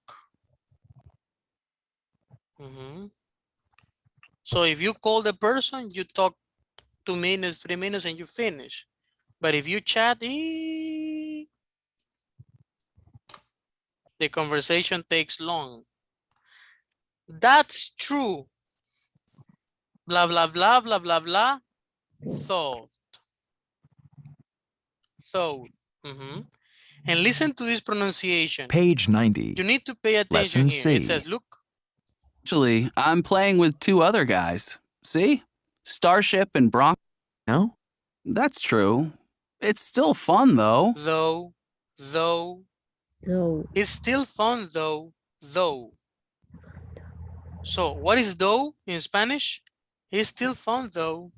So if you call the person, you talk 2 minutes, 3 minutes, and you finish. But if you chat, the conversation takes long. That's true. Blah, blah, blah, blah, blah, blah. Thought. Thought. And listen to this pronunciation. Page 90. You need to pay attention Lesson here. It C. says, look. Actually, I'm playing with 2 other guys. See? Starship and Bronco. No? That's true. It's still fun, though. Though. So It's still fun, though. Though. So what is though in Spanish? It's still fun, though.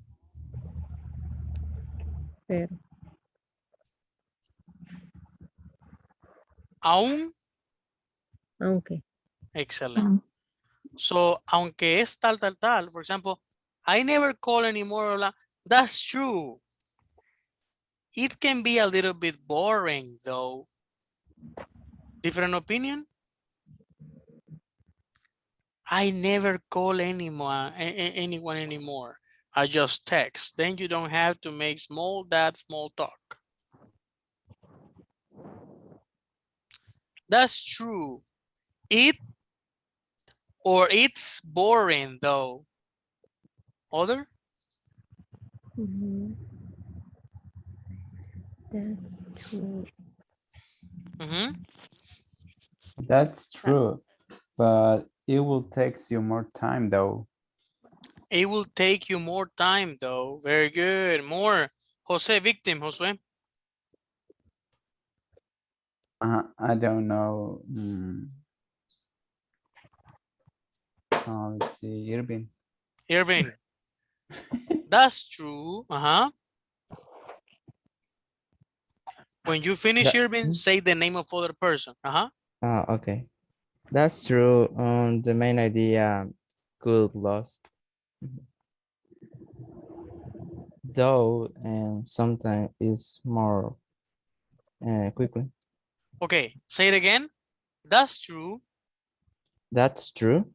pero. Aún. Aunque. Excellent. So, aunque es tal, tal, tal, for example, I never call anymore. That's true. It can be a little bit boring, though. Different opinion? I never call anyone anymore. I just text. Then you don't have to make small talk. That's true. It or it's boring, though. Other? That's true. That's true, but it will take you more time though. It will take you more time, though. Very good. More. Jose, victim, Josue. I don't know. Let's see, Irving. Irving. That's true. When you finish, Irving, say the name of other person. Okay. That's true. The main idea could lost. Though, and sometimes it's more quickly. Okay, say it again. That's true. That's true.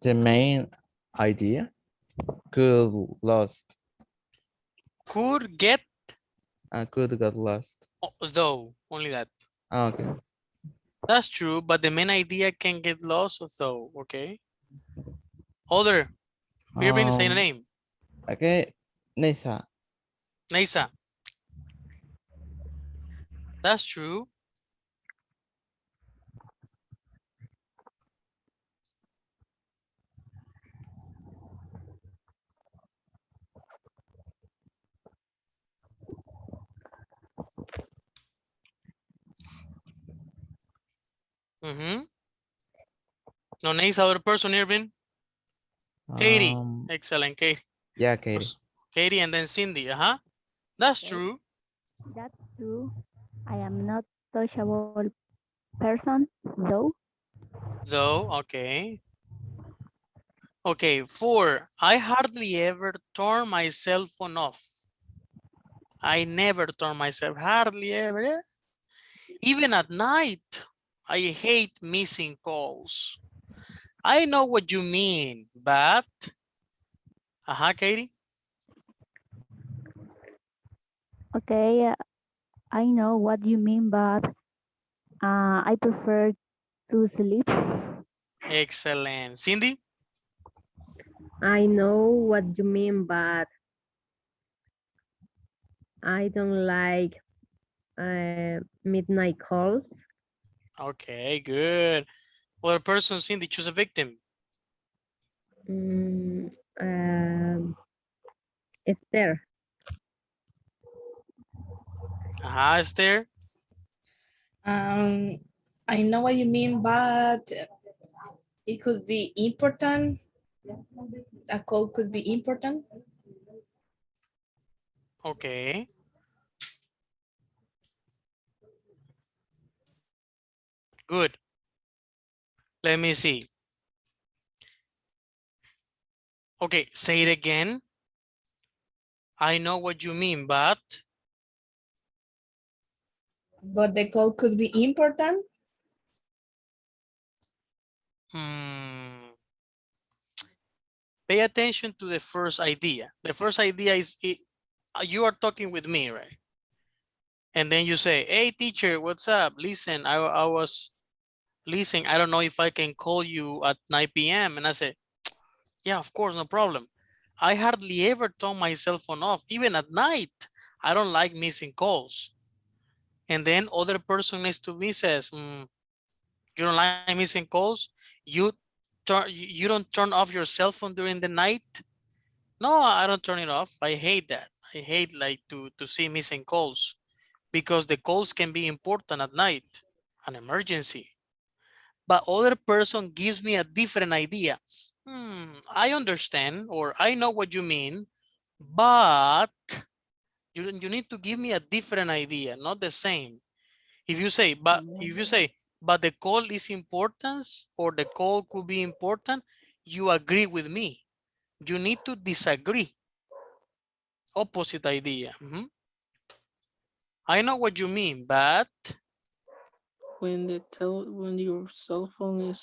The main idea could lost. Could get. Could got lost. Though, only that. Okay. That's true, but the main idea can get lost, though. Okay. Other. Irving, say the name. Okay. Nisa. Nisa. That's true. No names, other person, Irvin. Katie. Um, Excellent, Katie. yeah, Katie. Katie and then Cindy. That's true. That's true. I am not touchable person, though. So, okay. Okay, 4. I hardly ever turn my cell phone off. I never turn myself, hardly ever. Even at night, I hate missing calls. I know what you mean, but... Katie? Okay, I know what you mean, but I prefer to sleep. Excellent. Cindy? I know what you mean, but I don't like midnight calls. Okay, good. Other person, Cindy, choose a victim. Mm, um, Esther. Esther? I know what you mean, but it could be important. A call could be important. Okay. Good. Let me see. Okay, say it again. I know what you mean, but... But the call could be important. Pay attention to the first idea. The first idea is you are talking with me, right? And then you say, hey, teacher, what's up? Listen, I was listening. I don't know if I can call you at 9 p.m. And I said, yeah, of course, no problem. I hardly ever turn my cell phone off, even at night. I don't like missing calls. And then other person next to me says, you don't like missing calls? You don't turn off your cell phone during the night? No, I don't turn it off. I hate that. I hate like to see missing calls because the calls can be important at night, an emergency. But other person gives me a different idea. I understand, or I know what you mean, but you need to give me a different idea, not the same. If you say, but the call is important, or the call could be important, you agree with me. You need to disagree. Opposite idea. I know what you mean, but when your cell phone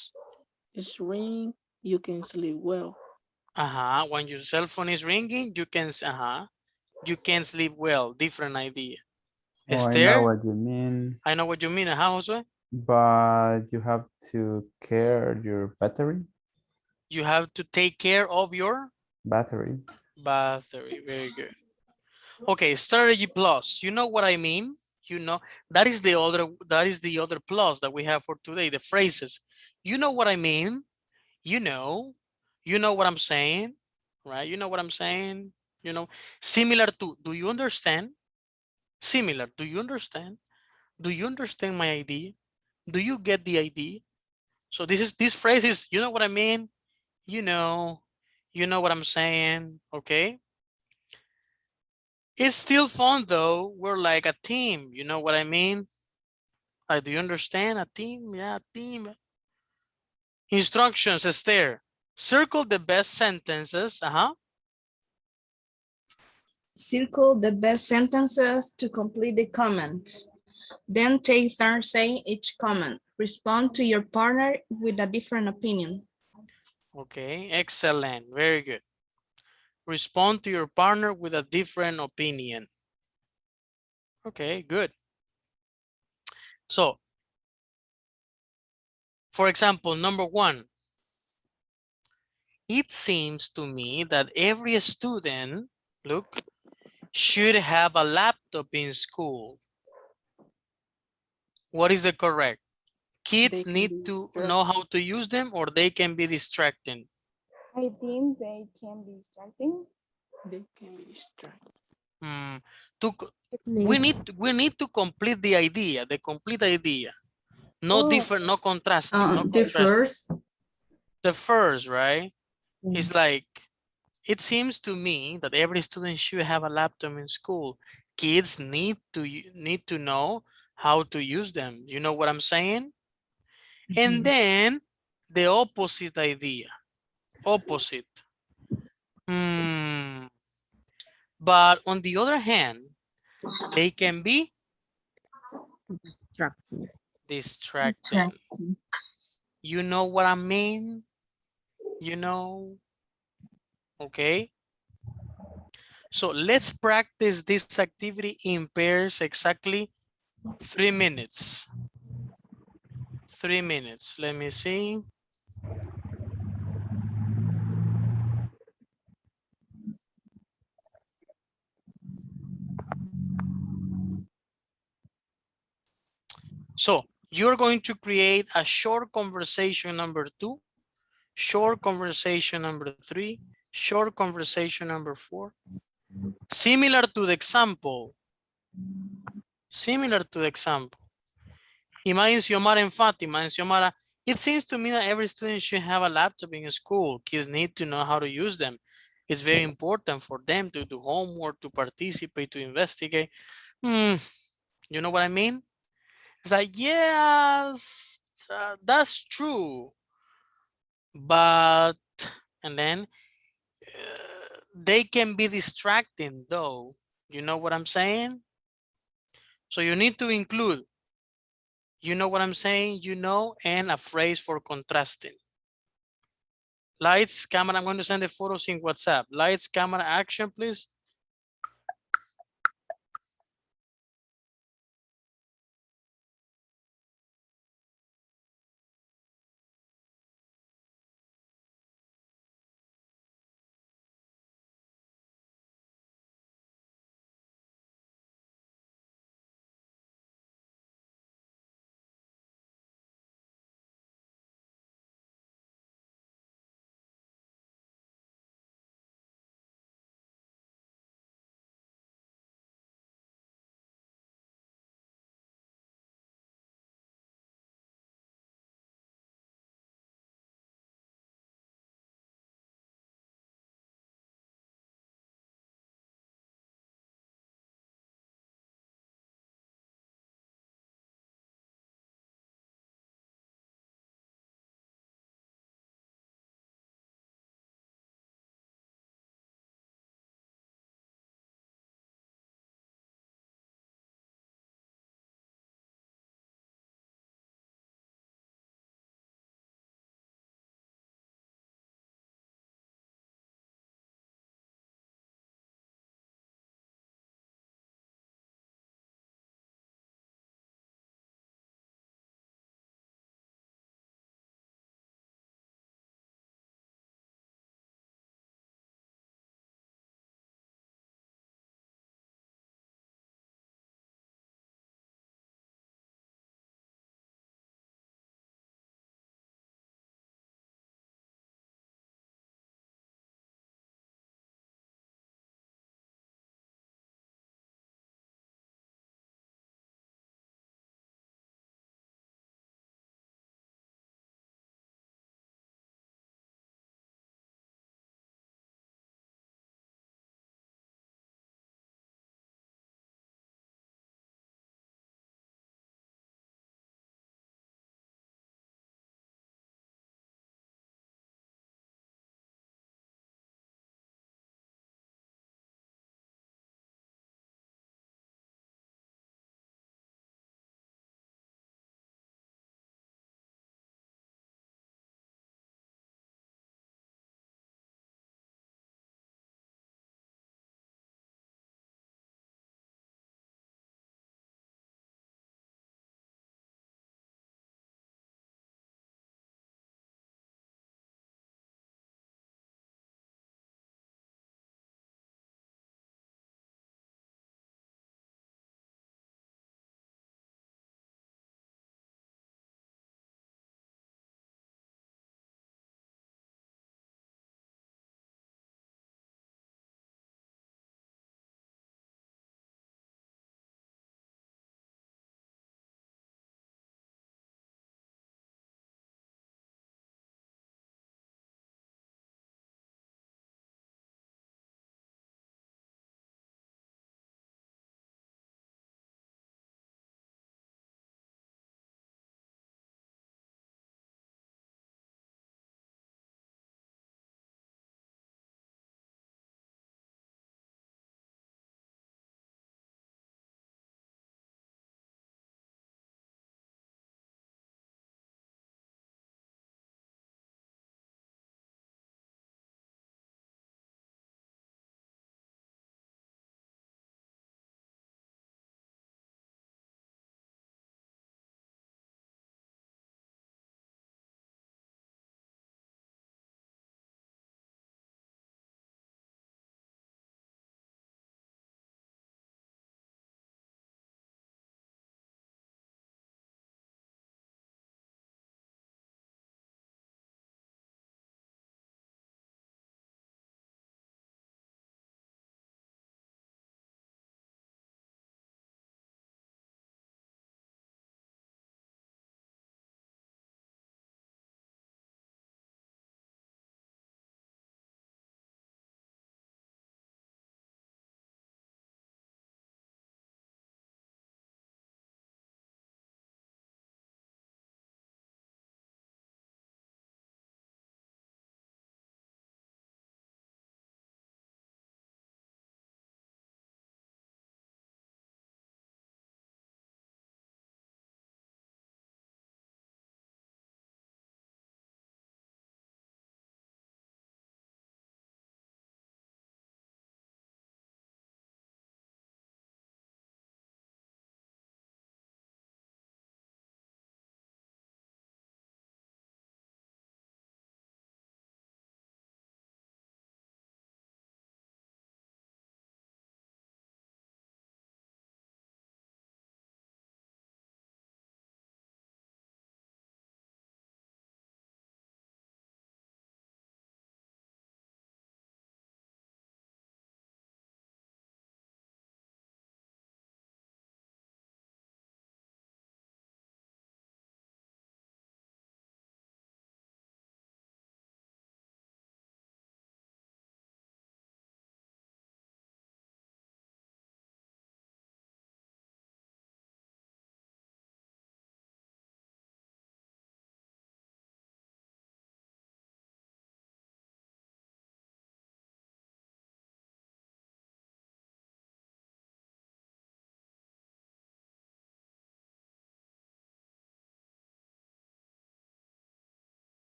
is ringing, you can sleep well. when your cell phone is ringing, you can sleep well. Different idea. Oh, I know Esther, what you mean, I know what you mean. Jose? but you have to care your battery. You have to take care of your Battery. battery. Very good. Okay, strategy plus. You know what I mean? You know, that is the other plus that we have for today, the phrases. You know what I mean? You know, you know what I'm saying, right? You know what I'm saying? You know, similar to, do you understand? Similar, do you understand? Do you understand my idea? Do you get the idea? So this phrase is, you know what I mean? You know what I'm saying, okay? It's still fun though. We're like a team, you know what I mean? Like, do you understand? A team, yeah, a team. Instructions, Esther. Circle the best sentences, Circle the best sentences to complete the comment. Then take turns saying each comment. Respond to your partner with a different opinion. Okay, excellent, very good. Respond to your partner with a different opinion. Okay, good. So, for example, number 1, it seems to me that every student, look, should have a laptop in school. What is the correct? They Kids can need be to know distracted. how to use them, or they can be distracting. I think they can be distracting. They can be distracted. We need to complete the idea, the complete idea. No different, no contrasting, no The contrasting. first. The first, right? Mm. It's like, it seems to me that every student should have a laptop in school. Kids need to know how to use them. You know what I'm saying? And then the opposite idea. Opposite. But on the other hand, they can be Distracting. distracting. You know what I mean? You know? Okay. So let's practice this activity in pairs exactly 3 minutes. 3 minutes. Let me see. So you're going to create a short conversation number 2, short conversation number 3, short conversation number 4. Similar to the example. Similar to the example. Imagine Xiomara and Fatima. And Xiomara, it seems to me that every student should have a laptop in school. Kids need to know how to use them. It's very important for them to do homework, to participate, to investigate. You know what I mean? It's like, yes, that's true. But, and then they can be distracting though. You know what I'm saying? So you need to include, you know what I'm saying, you know, and a phrase for contrasting. Lights, camera, I'm going to send the photos in WhatsApp. Lights, camera, action, please.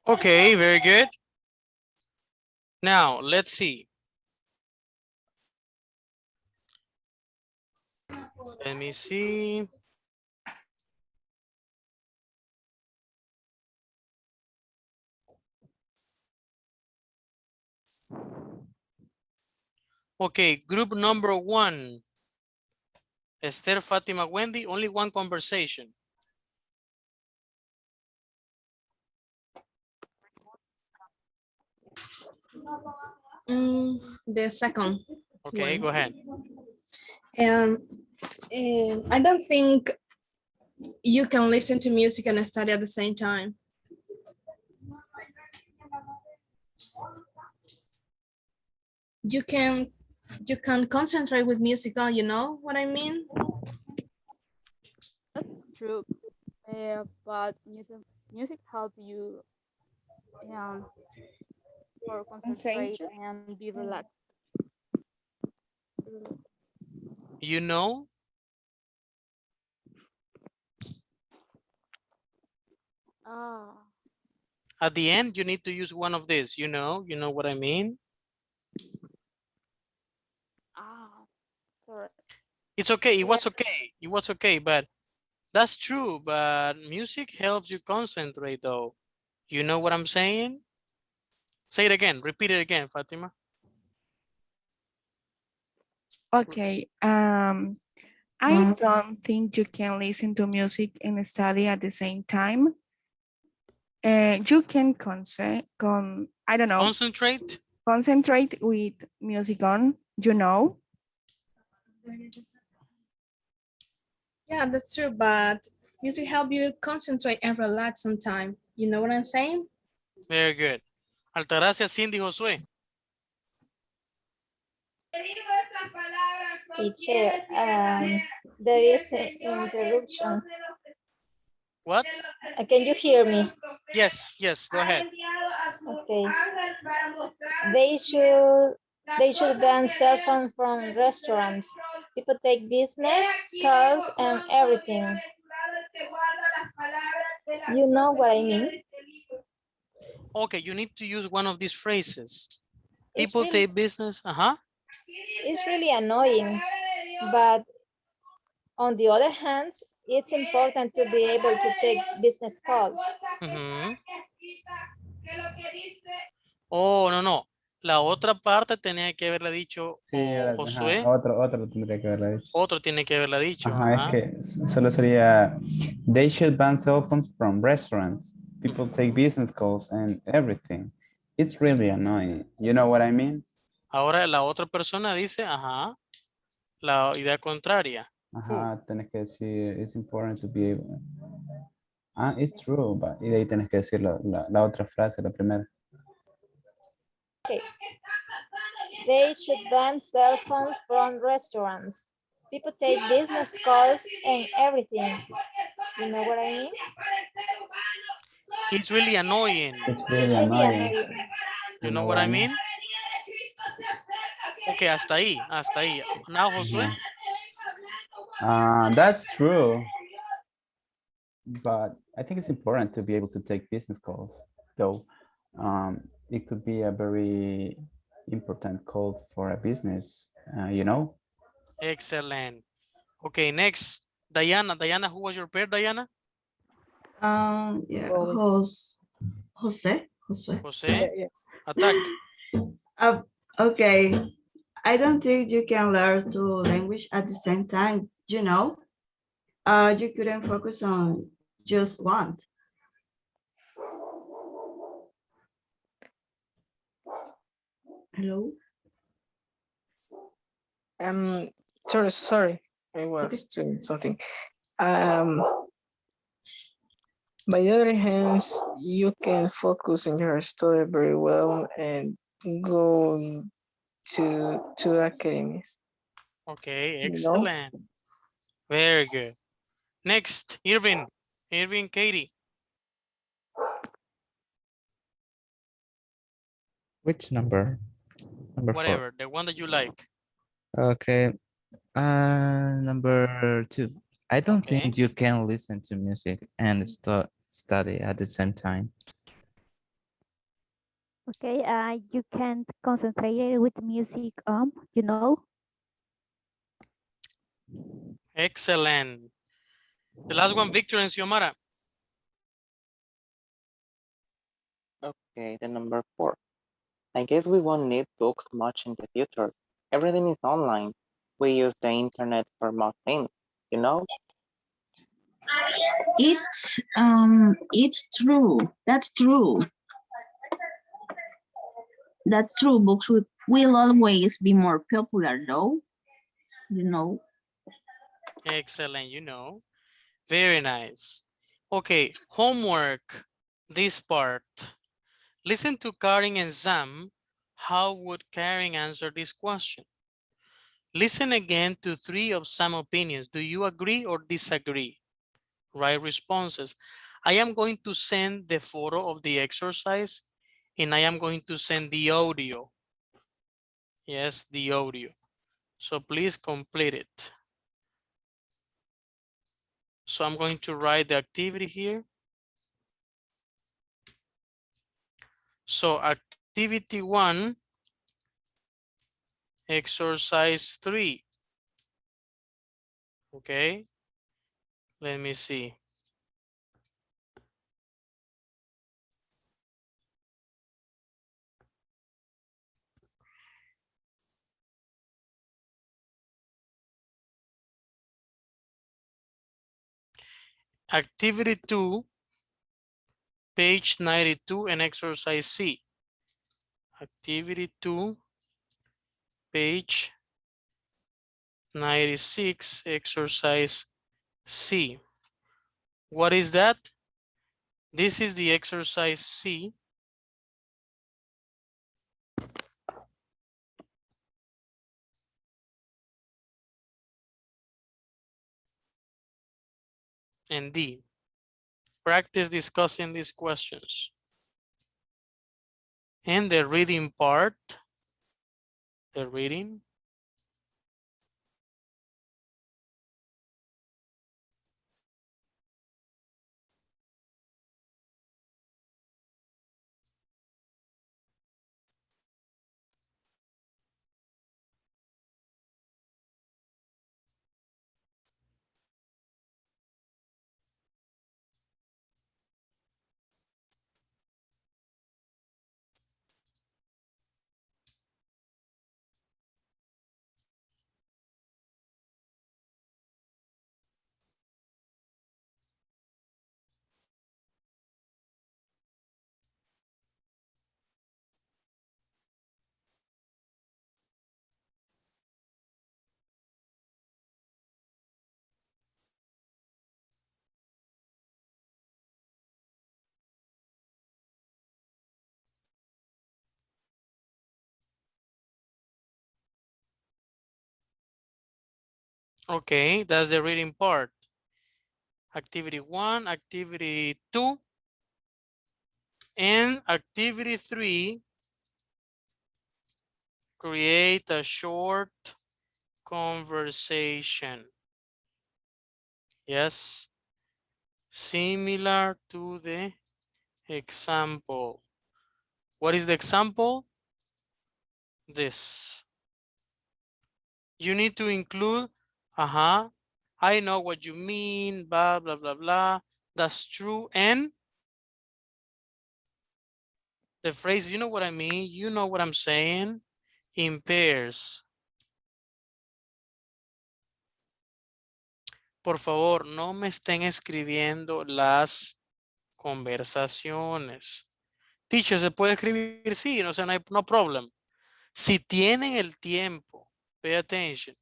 Okay, very good. Now, let's see. Let me see. Okay, group number 1. Esther, Fatima, Wendy, only one conversation. The second Okay, one. go ahead. And I don't think you can listen to music and study at the same time. You can concentrate with music on, you know what I mean? That's true. But music help you um, for concentrate and be relaxed. You know? Ah, At the end, you need to use one of these. You know what I mean? sorry. It's okay. It Yeah. was okay. It was okay, but that's true. But music helps you concentrate, though. You know what I'm saying? Say it again. Repeat it again, Fatima. Okay. I don't think you can listen to music and study at the same time. You can I don't know, Concentrate. concentrate with music on, you know. Yeah, that's true, but music help you concentrate and relax sometime. You know what I'm saying? Very good. Altagracia, Cindy, Josué. Teacher, there is an interruption. What? Can you hear me? Yes, yes, go ahead. Okay. They should ban cell phone from restaurants. People take business, cars, and everything. You know what I mean? Okay, you need to use one of these phrases. It's People really, take business. Uh-huh. it's really annoying, but on the other hand, it's important to be able to take business calls. Oh, no, no. La otra parte tenía que haberla dicho Sí, o ajá, Josué. otro tendría que haberla dicho. Otro tiene que haberla dicho. Ajá, es Ajá. que solo sería, they should ban cell phones from restaurants. People take business calls and everything. It's really annoying. You know what I mean? Ahora la otra persona dice, ajá, la idea contraria. Ajá, tenés que decir, it's important to be able. Ah, it's true, but y de ahí tenés que decir la otra frase, la primera. Okay. They should ban cell phones from restaurants. People take business calls and everything. You know what I mean? It's really annoying. It's It's really really annoying. annoying. You know what I mean? Okay, hasta ahí, hasta ahí. Now, Josué. That's true. But I think it's important to be able to take business calls, though. It could be a very important call for a business, you know? Excellent. Okay, next. Diana. Diana, who was your pair, Diana? Yeah, Jose. Jose. Attack. Okay. I don't think you can learn two languages at the same time, you know? You couldn't focus on just one. Hello? Sorry. I was doing something. By the other hand, you can focus on your study very well and go to academies. Okay, You know? excellent. Very good. Next, Irvin. Irvin, Katie. Which number? Number 4. Whatever, the one that you like. Okay. Number 2. I don't Okay. think you can listen to music and study at the same time. Okay, you can't concentrate with music, you know. Excellent. The last one, Victor and Xiomara. Okay, the number 4. I guess we won't need books much in the future. Everything is online. We use the internet for most things, you know? It's true. That's true. That's true. Books will always be more popular, though. You know. Excellent, you know. Very nice. Okay, homework, this part. Listen to Karen and Sam. How would Karen answer this question? Listen again to 3 of Sam's opinions. Do you agree or disagree? Right responses. I am going to send the photo of the exercise and I am going to send the audio. Yes, the audio. So please complete it. So I'm going to write the activity here. So activity 1, exercise 3. Okay, let me see. Activity 2, page 92 and exercise C. Activity 2, page 96, exercise C. What is that? This is the exercise C. And D. Practice discussing these questions. And the reading part, the reading. Okay, that's the reading part. Activity 1, activity 2, and activity 3, create a short conversation. Yes, similar to the example. What is the example? This. You need to include, I know what you mean, blah, blah, blah, blah. That's true. And the phrase, you know what I mean? You know what I'm saying? In pairs. Por favor, no me estén escribiendo las conversaciones. Teacher, ¿se puede escribir? Sí, no, no hay no problem. Si tienen el tiempo, pay attention.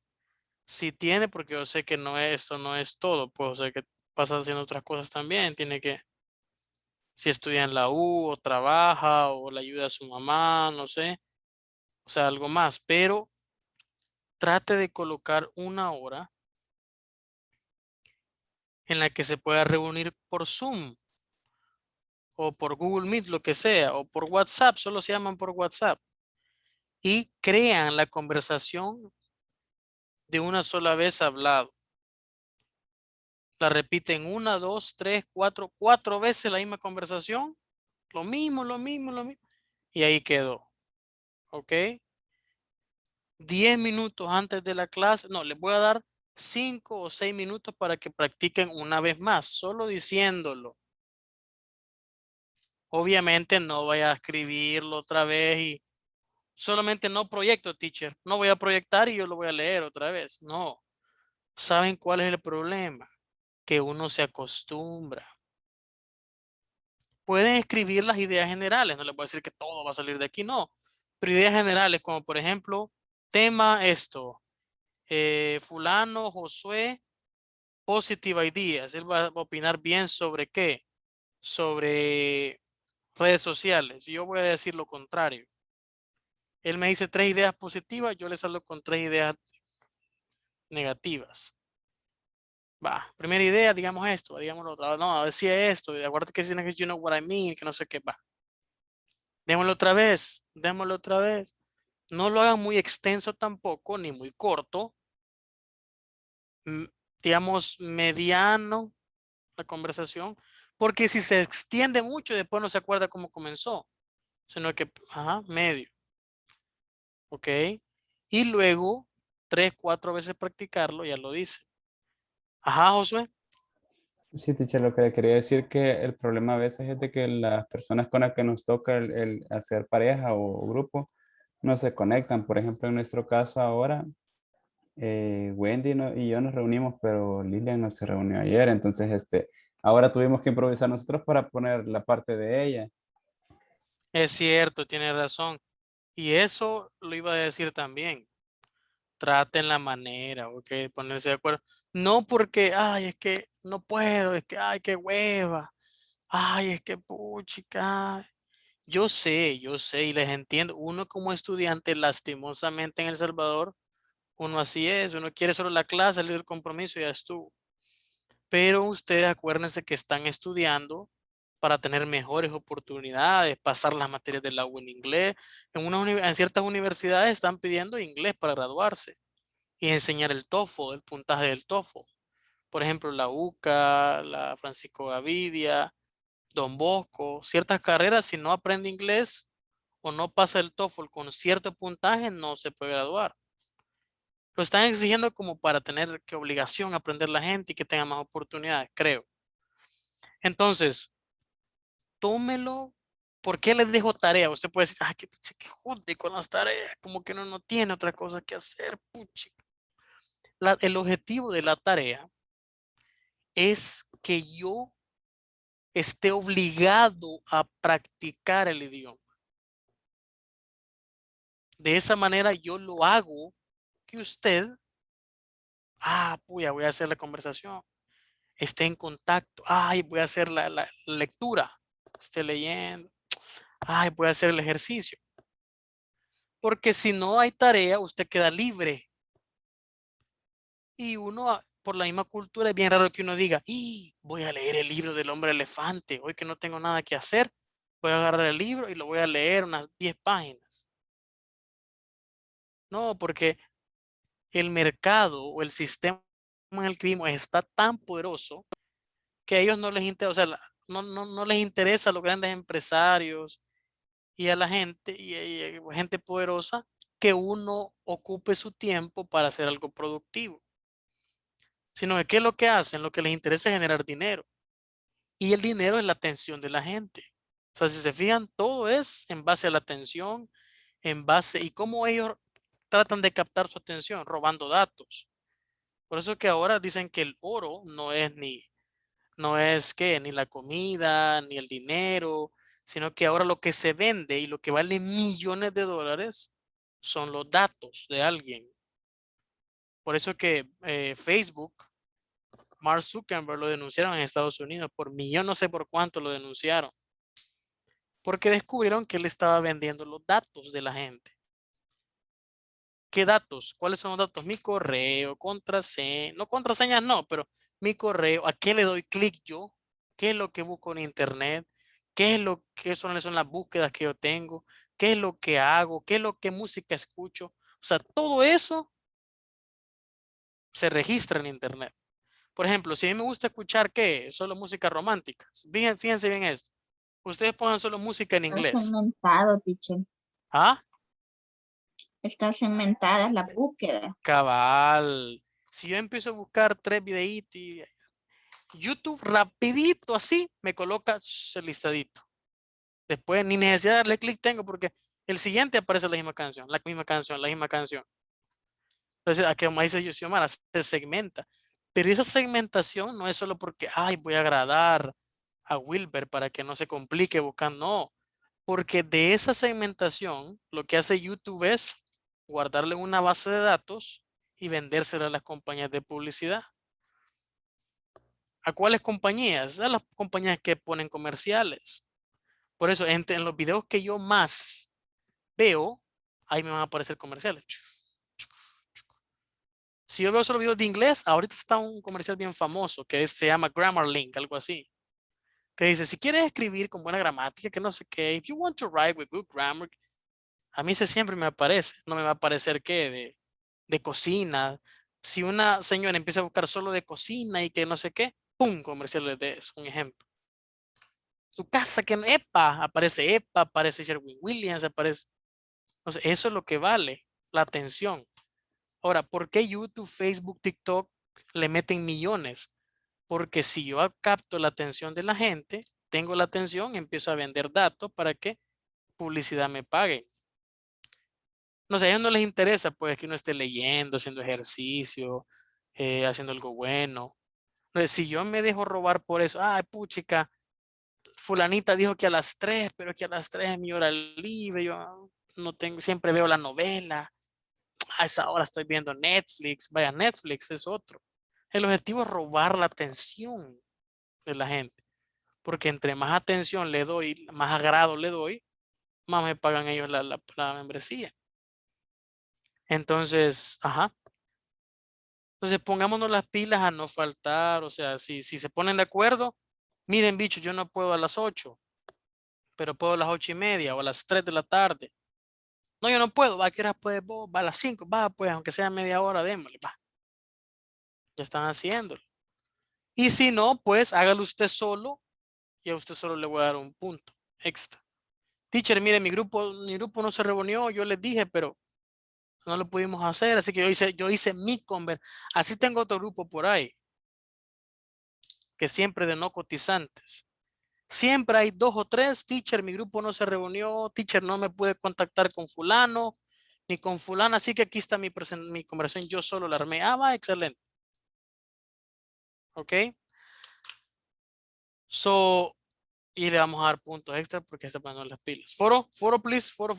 Si tiene, porque yo sé que no es, esto no es todo, pues o sea que pasa haciendo otras cosas también, tiene que, si estudia en la U o trabaja o le ayuda a su mamá, no sé, o sea, algo más, pero trate de colocar una hora en la que se pueda reunir por Zoom o por Google Meet, lo que sea, o por WhatsApp, solo se llaman por WhatsApp, y crean la conversación de una sola vez hablado. La repiten una, dos, tres, cuatro veces la misma conversación. Lo mismo, lo mismo, lo mismo. Y ahí quedó. ¿Ok? 10 minutos antes de la clase. No, les voy a dar 5 o 6 minutos para que practiquen una vez más, solo diciéndolo. Obviamente no vaya a escribirlo otra vez y solamente no proyecto, teacher. No voy a proyectar y yo lo voy a leer otra vez. No. ¿Saben cuál es el problema? Que uno se acostumbra. Pueden escribir las ideas generales. No les voy a decir que todo va a salir de aquí, no. Pero ideas generales como por ejemplo, tema esto. Fulano, Josué, positive ideas. Él va a opinar bien sobre qué. Sobre redes sociales. Y yo voy a decir lo contrario. Él me dice 3 ideas positivas, yo le salgo con 3 ideas negativas. Va, primera idea, digamos esto, digamos lo otro. No, decía esto, acuérdate que tiene que you know what I mean, que no sé qué va. Démoslo otra vez, démoslo otra vez. No lo hagan muy extenso tampoco, ni muy corto. Mm, digamos, mediano la conversación, porque si se extiende mucho, después no se acuerda cómo comenzó, sino que, ajá, medio, ¿ok? Y luego, 3, 4 veces practicarlo, ya lo dice. Ajá, Josué. Sí, teacher, lo que le quería decir que el problema a veces es de que las personas con las que nos toca el hacer pareja o grupo no se conectan. Por ejemplo, en nuestro caso ahora, Wendy y yo nos reunimos, pero Lilian no se reunió ayer. Entonces, ahora tuvimos que improvisar nosotros para poner la parte de ella. Es cierto, tiene razón. Y eso lo iba a decir también. Traten la manera, ¿ok? Ponerse de acuerdo. No porque, ay, es que no puedo, es que, ay, qué hueva. Ay, es que puchica. Yo sé y les entiendo. Uno como estudiante, lastimosamente en El Salvador, uno así es. Uno quiere solo la clase, salir del compromiso y ya estuvo. Pero ustedes acuérdense que están estudiando para tener mejores oportunidades, pasar las materias del agua en inglés. En ciertas universidades están pidiendo inglés para graduarse y enseñar el TOEFL, el puntaje del TOEFL. Por ejemplo, la UCA, la Francisco Gavidia, Don Bosco, ciertas carreras, si no aprende inglés o no pasa el TOEFL con cierto puntaje, no se puede graduar. Lo están exigiendo como para tener que obligación aprender la gente y que tenga más oportunidades, creo. Entonces, tómelo. ¿Por qué les dejo tarea? Usted puede decir, ah, que jode con las tareas, como que no tiene otra cosa que hacer. Puchi. El objetivo de la tarea es que yo esté obligado a practicar el idioma. De esa manera yo lo hago que usted, voy a hacer la conversación, esté en contacto, voy a hacer la lectura, esté leyendo, voy a hacer el ejercicio. Porque si no hay tarea, usted queda libre. Y uno, por la misma cultura, es bien raro que uno diga, voy a leer el libro del hombre elefante, hoy que no tengo nada que hacer, voy a agarrar el libro y lo voy a leer unas 10 páginas. No, porque el mercado o el sistema en el que vivimos está tan poderoso que a ellos no les interesa, o sea, no les interesa a los grandes empresarios y a la gente y gente poderosa que uno ocupe su tiempo para hacer algo productivo. Sino que ¿qué es lo que hacen? Lo que les interesa es generar dinero. Y el dinero es la atención de la gente. O sea, si se fijan, todo es en base a la atención, y cómo ellos tratan de captar su atención, robando datos. Por eso que ahora dicen que el oro no es ni la comida, ni el dinero, sino que ahora lo que se vende y lo que vale millones de dólares son los datos de alguien. Por eso que Facebook, Mark Zuckerberg lo denunciaron en Estados Unidos por millón, no sé por cuánto lo denunciaron, porque descubrieron que él estaba vendiendo los datos de la gente. ¿Qué datos? ¿Cuáles son los datos? Mi correo, contraseña, no contraseñas, no, pero mi correo, ¿a qué le doy clic yo? ¿Qué es lo que busco en internet? ¿Qué son las búsquedas que yo tengo? ¿Qué es lo que hago? ¿Qué es lo que música escucho? O sea, todo eso Se registra en internet. Por ejemplo, si a mí me gusta escuchar, ¿qué? Solo música romántica. Fíjense bien esto. Ustedes pongan solo música en Está inglés. segmentado, teacher. ¿Ah? Está segmentada la búsqueda. Cabal. Si yo empiezo a buscar 3 videitos y YouTube rapidito así me coloca el listadito. Después ni necesidad de darle clic tengo porque el siguiente aparece la misma canción, la misma canción, la misma canción. Entonces, aquí como dice Yosiomara, se segmenta. Pero esa segmentación no es solo porque, ay, voy a agradar a Wilber para que no se complique buscando, no. Porque de esa segmentación, lo que hace YouTube es guardarle una base de datos y vendérsela a las compañías de publicidad. ¿A cuáles compañías? A las compañías que ponen comerciales. Por eso, en los videos que yo más veo, ahí me van a aparecer comerciales. Si yo veo solo videos de inglés, ahorita está un comercial bien famoso que se llama Grammar Link, algo así. Que dice, si quieres escribir con buena gramática, que no sé qué, if you want to write with good grammar, a mí se siempre me aparece. No me va a aparecer qué, de cocina. Si una señora empieza a buscar solo de cocina y que no sé qué, ¡pum! Comerciales de eso, un ejemplo. Tu casa que no, EPA, aparece Sherwin Williams, aparece. Entonces, eso es lo que vale, la atención. Ahora, ¿por qué YouTube, Facebook, TikTok le meten millones? Porque si yo capto la atención de la gente, tengo la atención, empiezo a vender datos para que publicidad me pague. No sé, a ellos no les interesa pues que uno esté leyendo, haciendo ejercicio, haciendo algo bueno. Entonces, si yo me dejo robar por eso, ay, puchica, fulanita dijo que a las 3, pero que a las 3 es mi hora libre, yo no tengo, siempre veo la novela, a esa hora estoy viendo Netflix, vaya, Netflix es otro. El objetivo es robar la atención de la gente, porque entre más atención le doy, más agrado le doy, más me pagan ellos la membresía. Entonces, ajá. Entonces pongámonos las pilas a no faltar, o sea, si se ponen de acuerdo, miren, bicho, yo no puedo a las 8, pero puedo a las 8:30 o a las 3 de la tarde. No, yo no puedo, va, ¿a qué hora puedes vos? Va a las 5, va, pues, aunque sea media hora, démosle, va. Ya están haciéndolo. Y si no, pues hágalo usted solo y a usted solo le voy a dar un punto extra. Teacher, mire, mi grupo no se reunió, yo les dije, pero no lo pudimos hacer, así que yo hice mi Así tengo otro grupo por ahí, que siempre de no cotizantes. Siempre hay 2 o 3, teacher, mi grupo no se reunió, teacher, no me pude contactar con fulano, ni con fulana, así que aquí está mi conversación, yo solo la armé. Ah, va, excelente. Ok. So, y le vamos a dar puntos extra porque está poniendo las pilas. Foro, please. Foro.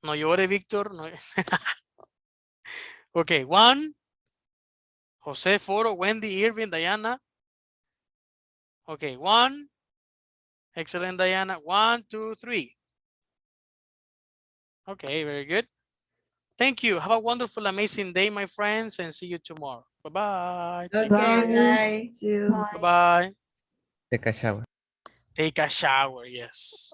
No llore, Víctor. No. Ok, Juan, José, Foro, Wendy, Irving, Diana. Ok, one. Excellent, Diana. 1, 2, 3. Okay, very good. Thank you. Have a wonderful, amazing day, my friends, and see you tomorrow. Bye-bye. Take Okay, care. bye. See you. Bye-bye. Take a shower. Take a shower, yes.